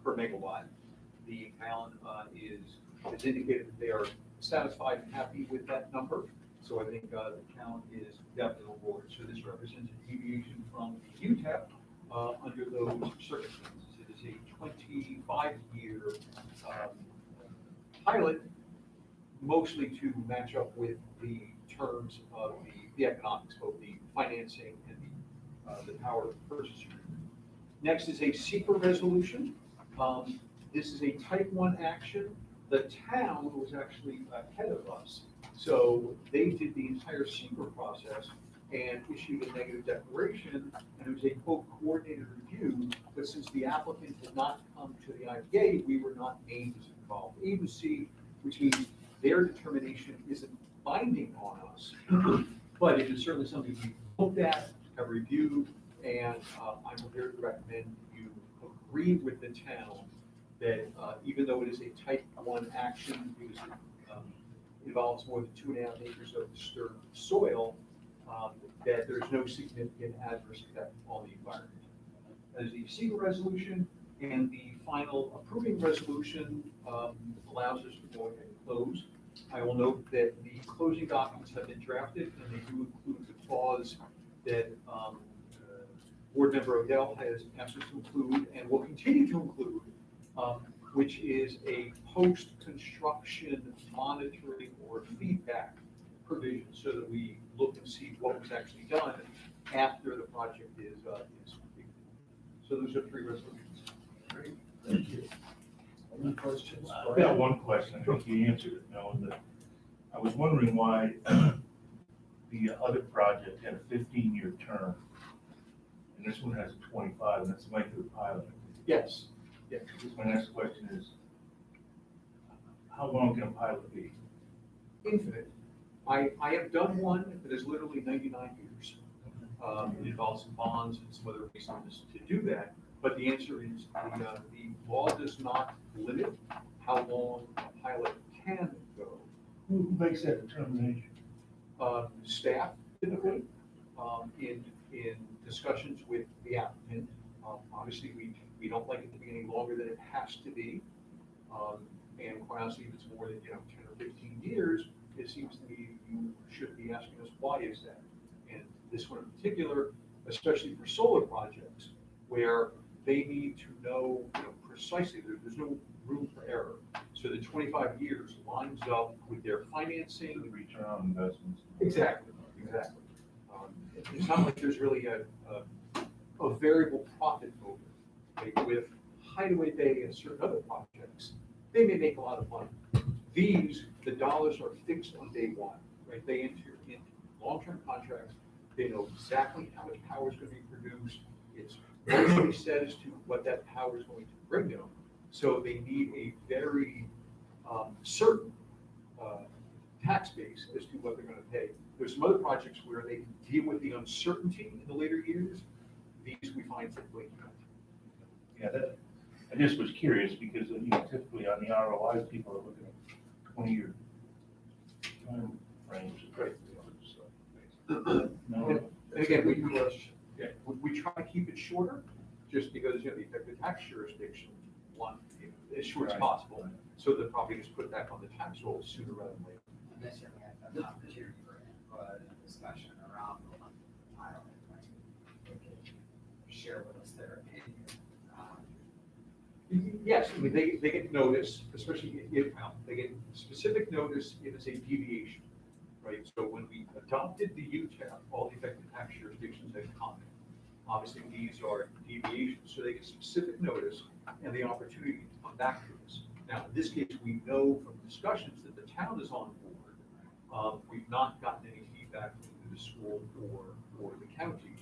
per megawatt. the town is indicated that they are satisfied and happy with that number. So I think the town is definitely on board. So this represents a deviation from the UTEP under those circumstances. It is a 25-year pilot, mostly to match up with the terms of the economics, both the financing and the power purchase agreement. Next is a secret resolution. This is a type 1 action. The town was actually ahead of us. So they did the entire secret process and issued a negative declaration, and it was a quote coordinated review, but since the applicant did not come to the IPA, we were not named as involved agency, which means their determination isn't binding on us, but it is certainly something we looked at, have reviewed, and I'm prepared to recommend you agree with the town that even though it is a type 1 action, because it involves more than 2.5 acres of disturbed soil, that there's no significant adverse effect on the environment. As the secret resolution and the final approving resolution allows us to go ahead and close. I will note that the closing documents have been drafted, and they do include the clause that Board Member Odell has asked us to include and will continue to include, which is a post-construction monitoring or feedback provision, so that we look and see what was actually done after the project is completed. So those are 3 resolutions. Great, thank you. Any questions? I've got one question, I think you answered it, Alan, but I was wondering why the other project had a 15-year term, and this one has a 25, and that's the length of the pilot. Yes. Yes. My next question is, how long can a pilot be? Infinite. I have done one that is literally 99 years. It involves some bonds and some other reasons to do that, but the answer is the law does not limit how long a pilot can go. Who makes that determination? Staff typically, in discussions with the applicant. Obviously, we don't like it to be any longer than it has to be. And quite honestly, if it's more than 10 or 15 years, it seems to me you should be asking us, why is that? And this one in particular, especially for solar projects, where they need to know, precisely, there's no room for error. So the 25 years lines up with their financing. The return on investments. Exactly. It's not like there's really a variable profit motive. Like with Hideaway Bay and certain other projects, they may make a lot of money. These, the dollars are fixed on day one, right? They enter into long-term contracts. They know exactly how much power is going to be produced. It's very said as to what that power is going to bring them. So they need a very certain tax base as to what they're going to pay. There's some other projects where they can deal with the uncertainty in the later years. These we find typically can't. Yeah, I just was curious because typically on the ROIs, people are looking at 20-year time frames. Right. No, And again, we try to keep it shorter, just because the effective tax jurisdiction want as short as Right. possible, so they'll probably just put it back on the tax roll sooner rather than later. And this year we had an opportunity for input and discussion around the pilot, right? They could share with us their opinion. Yes, I mean, they get notice, especially if, they get specific notice if it's a deviation, right? So when we adopted the UTEP, all the effective tax jurisdictions had comment. Obviously, these are deviations, so they get specific notice and the opportunity to come back to us. Now, in this case, we know from discussions that the town is on board. We've not gotten any feedback from the school or the county.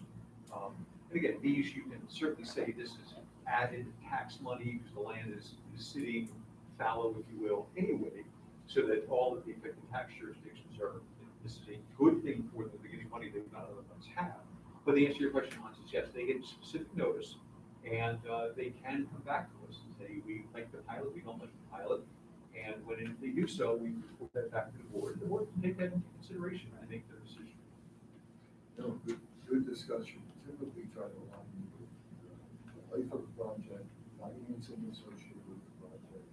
And again, these, you can certainly say this is added tax money because the land is sitting fallow, if you will, anyway, so that all of the effective tax jurisdictions are, this is a good thing for them, they're getting money they would not otherwise have. But the answer to your question, Hans, is yes, they get specific notice, and they can come back to us and say, we like the pilot, we don't like the pilot. And when they do so, we report that back to the board. The board can take that into consideration and make their decision. Good discussion. Typically try to align with the life of the project, financing associated with the project,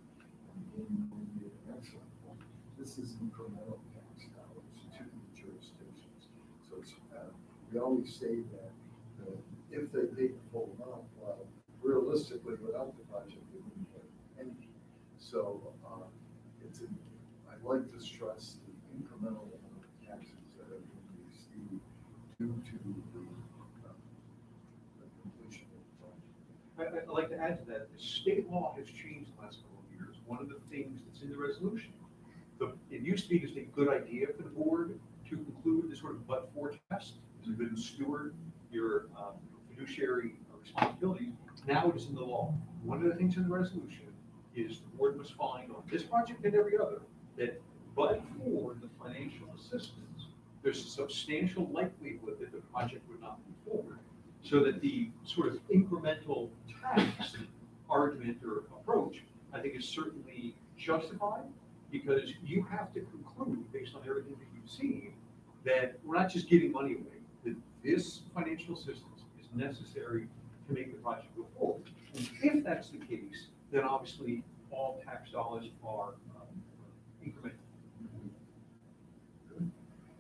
Dean made an excellent point. This is incremental tax dollars to the jurisdictions. So it's, we always say that if they pay the full amount, well, realistically, without the project, they wouldn't get any. So, I like to stress the incremental amount of taxes that are being received due to the completion of the project. I'd like to add to that, the state law has changed the last couple of years. One of the things that's in the resolution, it used to be just a good idea for the board to conclude this sort of but-for test, as a good steward, your fiduciary responsibilities. Now it is in the law. One of the things in the resolution is the board must find on this project and every other that but for the financial assistance, there's a substantial likelihood that the project would not move forward. So that the sort of incremental tax argument or approach, I think, is certainly justified, because you have to conclude, based on everything that you've seen, that we're not just giving money away, that this financial assistance is necessary to make the project go forward. And if that's the case, then obviously all tax dollars are incremental.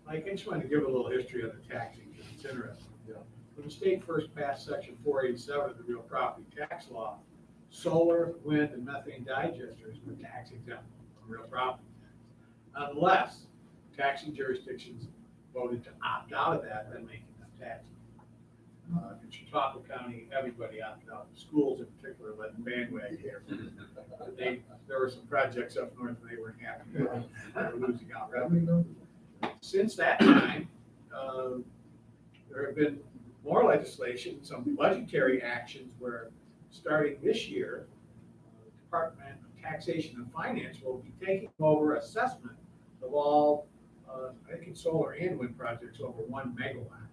Mike, I just wanted to give a little history of the taxing, because it's interesting. Yeah. When the state first passed section 487 of the real property tax law, solar, wind, and methane digesters were tax exempt from real property tax, unless taxing jurisdictions voted to opt out of that and making them taxable. In Chautauqua County, everybody opted out. The schools in particular led the bandwagon here. There were some projects up north and they weren't happy. They were losing out revenue. Since that time, there have been more legislation, some budgetary actions where, starting this year, Department of Taxation and Finance will be taking over assessment of all, I think it's solar and wind projects over 1 megawatt.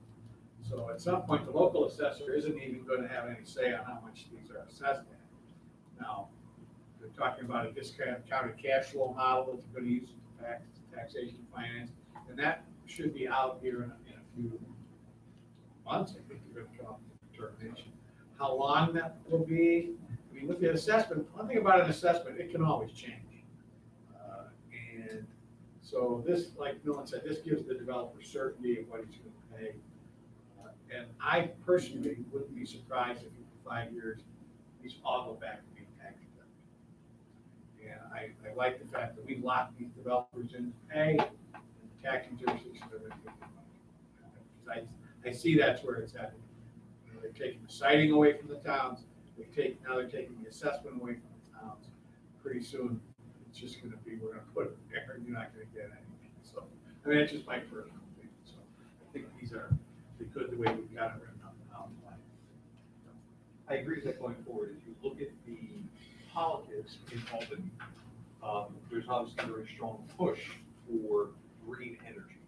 So at some point, the local assessor isn't even going to have any say on how much these are assessed at. Now, they're talking about a discounted cash flow model that they're going to use in taxation and finance, and that should be out here in a few months. I think they're going to come up with a determination. How long that will be, I mean, with the assessment, one thing about an assessment, it can always change. And so this, like Millen said, this gives the developer certainty of what he's going to pay. And I personally wouldn't be surprised if in 5 years, these all go back to being tax exempt. And I like the fact that we lock these developers in to pay, and the taxing jurisdictions are going to get the money. I see that's where it's headed. You know, they're taking the siting away from the towns. Now they're taking the assessment away from the towns. Pretty soon, it's just going to be, we're going to put it there, and you're not going to get anything. So, I mean, it's just my personal opinion. So, I think these are good the way we've got it written up now. I agree with that going forward. If you look at the politics in Albany, there's obviously a very strong push for green energy.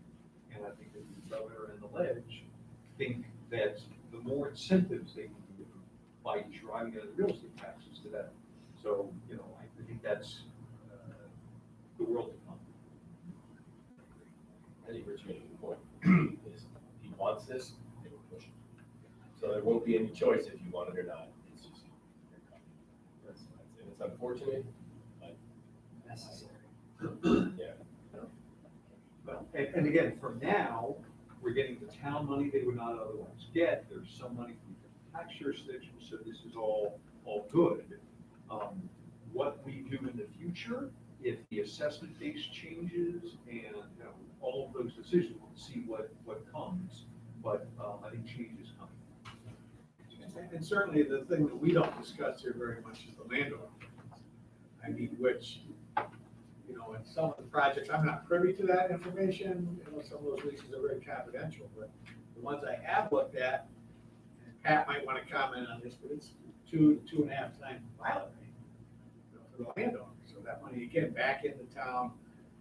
And I think that the governor and the ledge think that the more incentives they can give by driving down the real estate taxes to that. So, you know, I think that's the world to come. I think Rich made a good point. Is he wants this, they will push it. So there won't be any choice if you want it or not. It's just, and it's unfortunate, but Necessary. yeah. Well, and again, for now, we're getting the town money they would not otherwise get. There's some money from the tax jurisdictions, so this is all good. What we do in the future, if the assessment base changes and, you know, all of those decisions, we'll see what comes. But I think change is coming. And certainly the thing that we don't discuss here very much is the landowner. I mean, which, you know, in some of the projects, I'm not privy to that information. You know, some of those leases are very confidential, but the ones I have looked at, and Pat might want to comment on this, but it's 2.5 times the pilot rate, you know, for the landowner. So that money, again, back into town,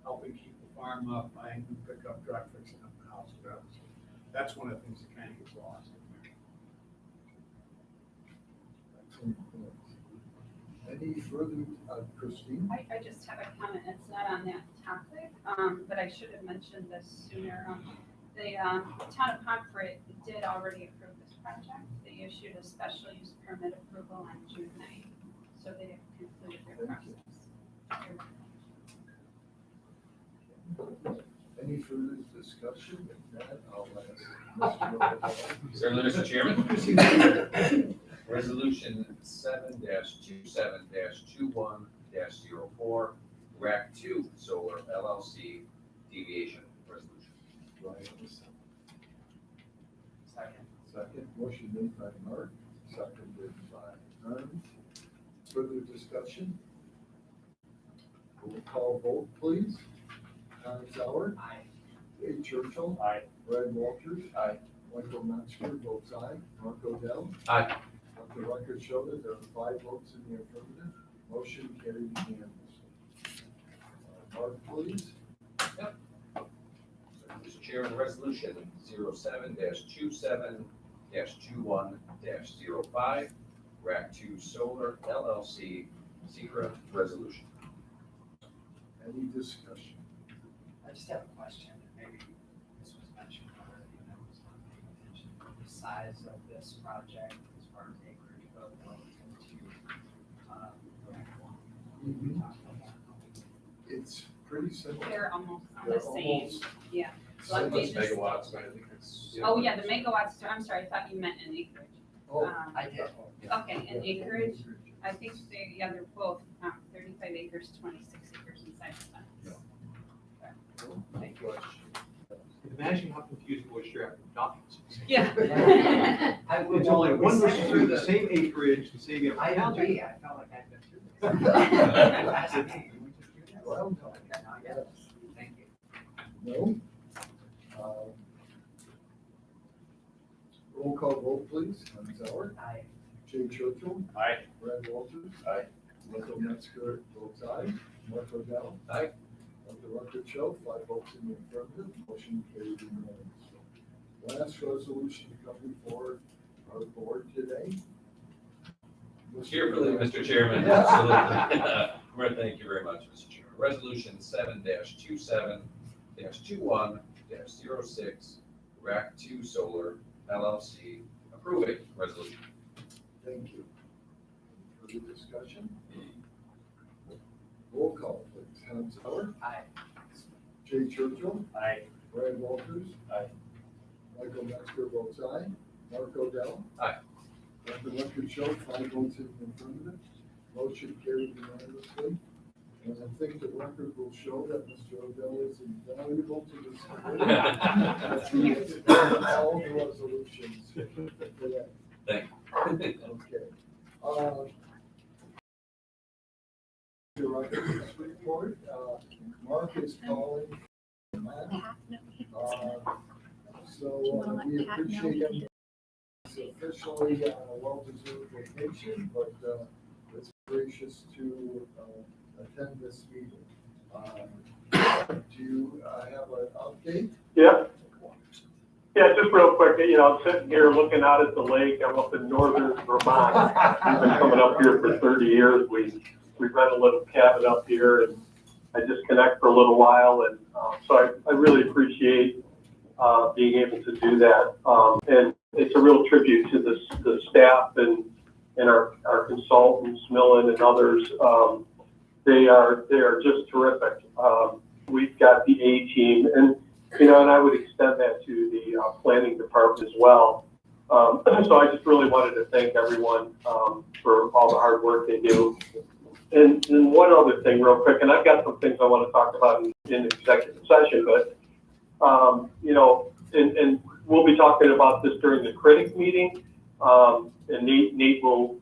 helping keep the farm up, buying new pickup truck, fixing up the house, whatever. So that's one of the things that kind of gets lost. Excellent points. Any further, Christine? I just have a comment, it's not on that topic, but I should have mentioned this sooner. The town of Pomfret did already approve this project. They issued a special use permit approval on June 9th, so they have concluded their process. Any further discussion? If not, I'll ask Mr. Rodell. Certainly, Mr. Chairman. Resolution 7-27-21-04, RAC 2 Solar LLC deviation resolution. Do I have a second? Second. Second, motion made by Mark, seconded by Ern. Further discussion? Roll call vote, please. Tom Sauer, Aye. Jay Churchill. Aye. Brad Walters. Aye. Michael Metzger votes aye. Mark Odell. Aye. Let the record show that there are 5 votes in the affirmative. Motion carried unanimously. Mark, please. Mr. Chairman, resolution 07-27-21-05, RAC 2 Solar LLC secret resolution. Any discussion? I just have a question, maybe this was mentioned already, and I was not paying attention. The size of this project as far as acreage goes relative to, Rack 1. We talked about that. It's pretty simple. They're almost They're the same, almost yeah. Some Let of me it's just- megawatts, but I think it's. Oh, yeah, the megawatts, I'm sorry, I thought you meant in acreage. Oh, I did. Okay, in acreage, I think they're both 35 acres, 26 acres in size. Thank you. Imagine how confused was your documents. Yeah. I will. It's only one we versus sent two, through the same acreage, the same. I agree, I felt like I'd been through this. Last meeting, we went through this. Well done. Okay, now I get it. Thank you. No? Roll call vote, please. Tom Sauer, Aye. Jay Churchill. Aye. Brad Walters. Aye. Michael Metzger votes aye. Mark Odell. Aye. Let the record show, 5 votes in the affirmative, motion carried unanimously. Last resolution to come before our board today. Cheerfully, Mr. Chairman, absolutely. Well, thank you very much, Mr. Chairman. Resolution 7-27-21-06, RAC 2 Solar LLC approving resolution. Thank you. Further discussion? Roll call, please. Tom Sauer, Aye. Jay Churchill. Aye. Brad Walters. Aye. Michael Metzger votes aye. Mark Odell. Aye. Let the record show, 5 votes in the affirmative. Motion carried unanimously. And I think the record will show that Mr. Odell is invaluable to this committee. As he has done all the resolutions today. Thank Okay. The record report, Mark is calling. So we appreciate him. It's officially a well-deserved vacation, but it's gracious to attend this meeting. Do you have an update? Yeah. Yeah, just real quick, I'm sitting here looking out at the lake. I'm up in northern Vermont. We've been coming up here for 30 years. We rent a little cabin up here and I just connect for a little while. And so I really appreciate being able to do that. And it's a real tribute to the staff and our consultants, Millen and others. They are just terrific. We've got the A team and I would extend that to the planning department as well. So I just really wanted to thank everyone for all the hard work they do. And one other thing real quick, and I've got some things I want to talk about in executive session, but, and we'll be talking about this during the CREDC meeting, and Nate will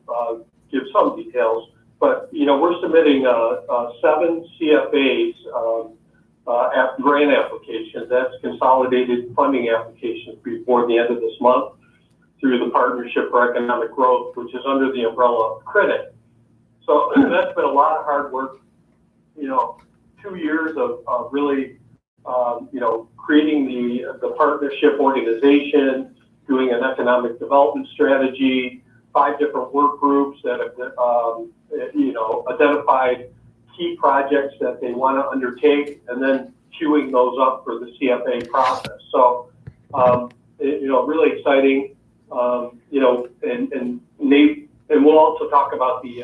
give some details. But, we're submitting 7 CFAs, grant applications, that's consolidated funding applications before the end of this month through the Partnership for Economic Growth, which is under the umbrella of CREDC. So that's been a lot of hard work, 2 years of really, creating the partnership organization, doing an economic development strategy, 5 different work groups that have, identified key projects that they want to undertake, and then queuing those up for the CFA process. So, really exciting, and Nate, and we'll also talk about the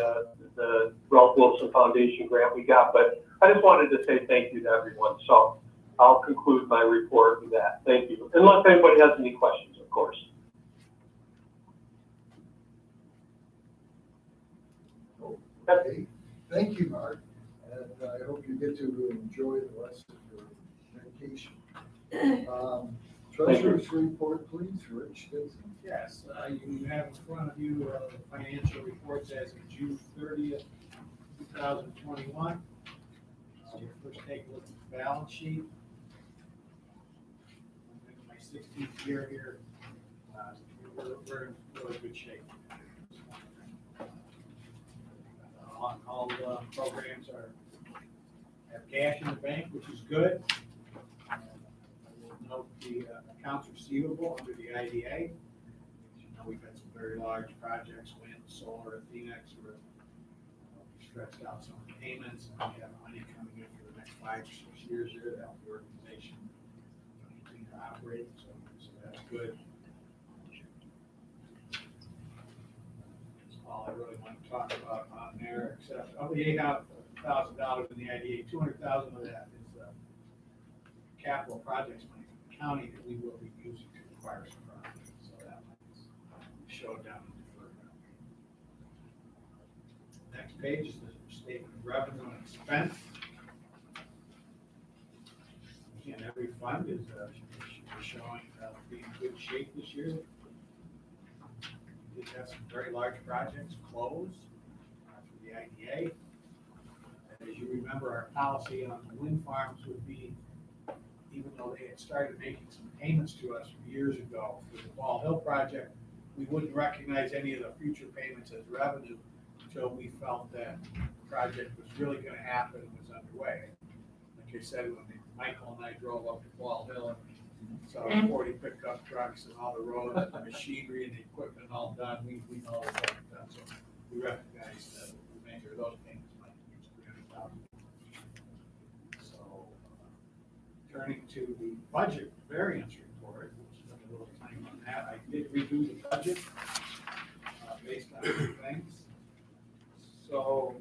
the Ralph Wilson Foundation grant we got, but I just wanted to say thank you to everyone. So I'll conclude my report with that. Thank you. Unless anybody has any questions, of course. Okay, thank you, Mark, and I hope you get to enjoy the rest of your vacation. Treasurer's report, please, Rich Dixon. Yes, you have in front of you the financial reports as of June 30th, 2021. First take a look at the balance sheet. I'm in my 16th year here. We're in really good shape. All programs have cash in the bank, which is good. I will note the accounts receivable under the IDA. As you know, we've had some very large projects, wind, solar, Phoenix, we're stretched out some payments, and we have money coming in for the next 5 or 6 years here to help the organization continue to operate, so that's good. That's all I really want to talk about on there, except of the $8,000 in the IDA, $200,000 of that is capital projects money from the county that we will be using to acquire some property, so that one's showed down in deferred. Next page is the statement of revenue and expense. Again, every fund is showing being in good shape this year. We did have some very large projects close through the IDA. And as you remember, our policy on the wind farms would be, even though they had started making some payments to us years ago for the Ball Hill project, we wouldn't recognize any of the future payments as revenue until we felt that the project was really going to happen and was underway. Like I said, when Michael and I drove up to Ball Hill and saw 40 pickup trucks and all the roads, and the machinery and the equipment all done, we know it wasn't done. So we recognized that the remainder of those payments might be $300,000. So turning to the budget variance report, we'll spend a little time on that. I did redo the budget based on a few things. So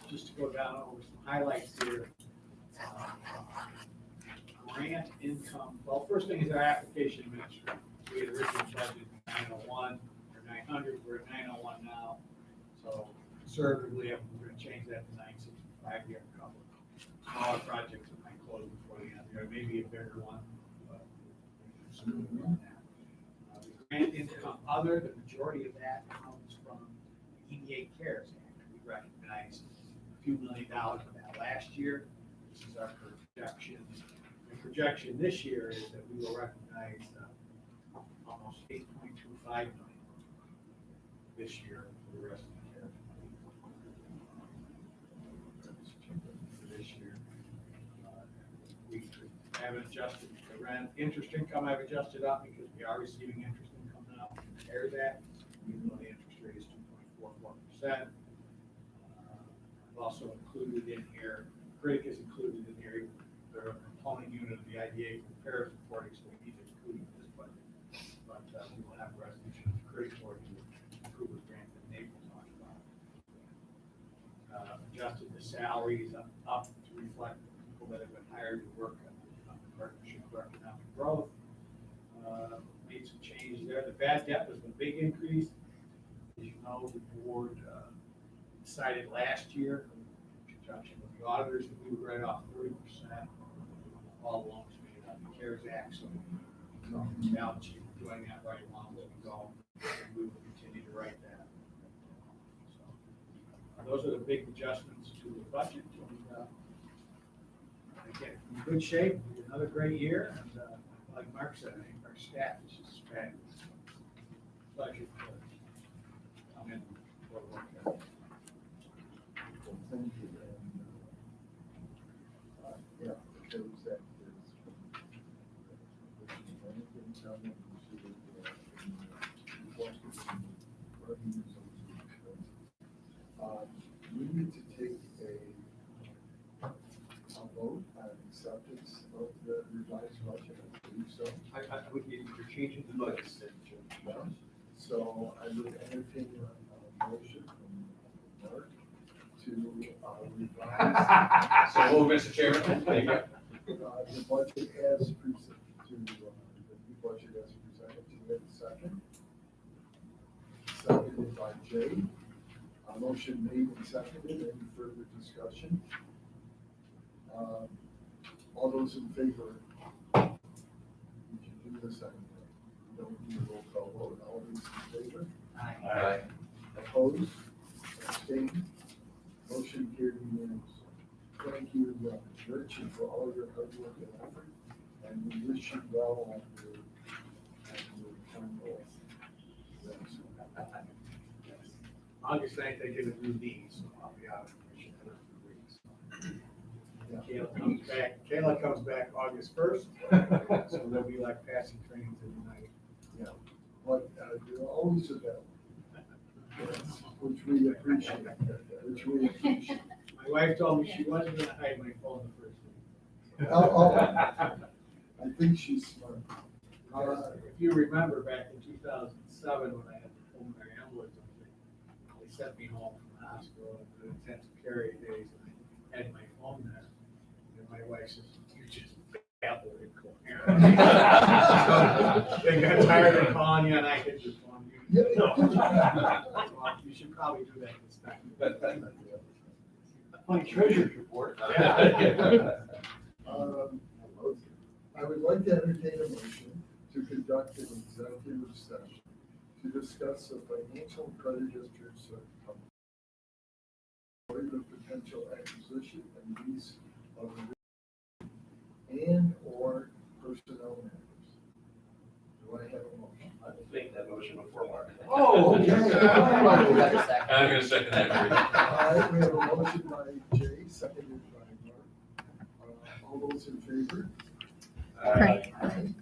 just to go down over some highlights here. Grant income, well, first thing is our application administrator. We had originally budgeted 901 or 900, we're at 901 now. So conservatively, we're going to change that to 965. We have a couple of smaller projects that might close before the end of the year, maybe a bigger one, but conservatively on that. The grant income other, the majority of that comes from the EDA CARES Act. We recognized a few $1 million of that last year. This is our projection. The projection this year is that we will recognize almost $8.25 million this year for the rest of the year. For this year, we haven't adjusted the rent. Interest income I've adjusted up because we are receiving interest income now from the CARES Act, even though the interest rate is 2.44%. I've also included in here, CREDC is included in here. They're a component unit of the IDA comparison reporting, so we need to include in this budget. But we will have a resolution of the CREDC board to approve a grant that Nate will talk about. Adjusted the salaries up to reflect the people that have been hired to work on the partnership for economic growth. Made some changes there. The bad debt was the big increase. As you know, the board decided last year, in conjunction with the auditors, that we would write off 30% all loans made on the CARES Act. So the balance sheet, we're doing that right along as we go, and we will continue to write that. So those are the big adjustments to the budget. And again, in good shape, another great year, and like Mark said, I think our staff is just fabulous. Pleasure to come in for work here. Thank you. And, yeah, it shows that we need to take a vote on acceptance of the revised budget. I believe so. I would be, you're changing the budget. So I would entertain a motion from to revise So move, Mr. Chairman. Thank you. the budget as presented, to the new budget as presented. Do we have a second? Seconded by Jay. Motion made and seconded. Any further discussion? All those in favor? We can do the second. Don't do a roll call vote. All those in favor? Aye. Opposed? Abstained? Motion carried unanimously. Thank you, Rich, for all your hard work and effort, and we wish you well on your term goals. August 9th, I get a new knee, so I'll be out of commission for 2 weeks. Kayla comes back August 1st, so there'll be like passing trainings every night. But you're always available. Yes, which we appreciate, My wife told me she wasn't gonna hide my phone the first week. I think she's smart. If you remember back in 2007, when I had the pulmonary embolism, they sent me home from the hospital and the intensive care days, and I had my phone there. And my wife says, "You just babble incoherent." They got tired of calling you, and I hit your phone. Well, you should probably do that this time. My treasurer's report. I would like to entertain a motion to conduct an executive session to discuss the financial credit districts of the potential acquisition and lease of and or personnel matters. Do I have a motion? I will make that motion before Mark. Oh, okay. I'm gonna second that. All right, we have a motion by Jay, seconded by Mark. All those in favor? Right. Aye.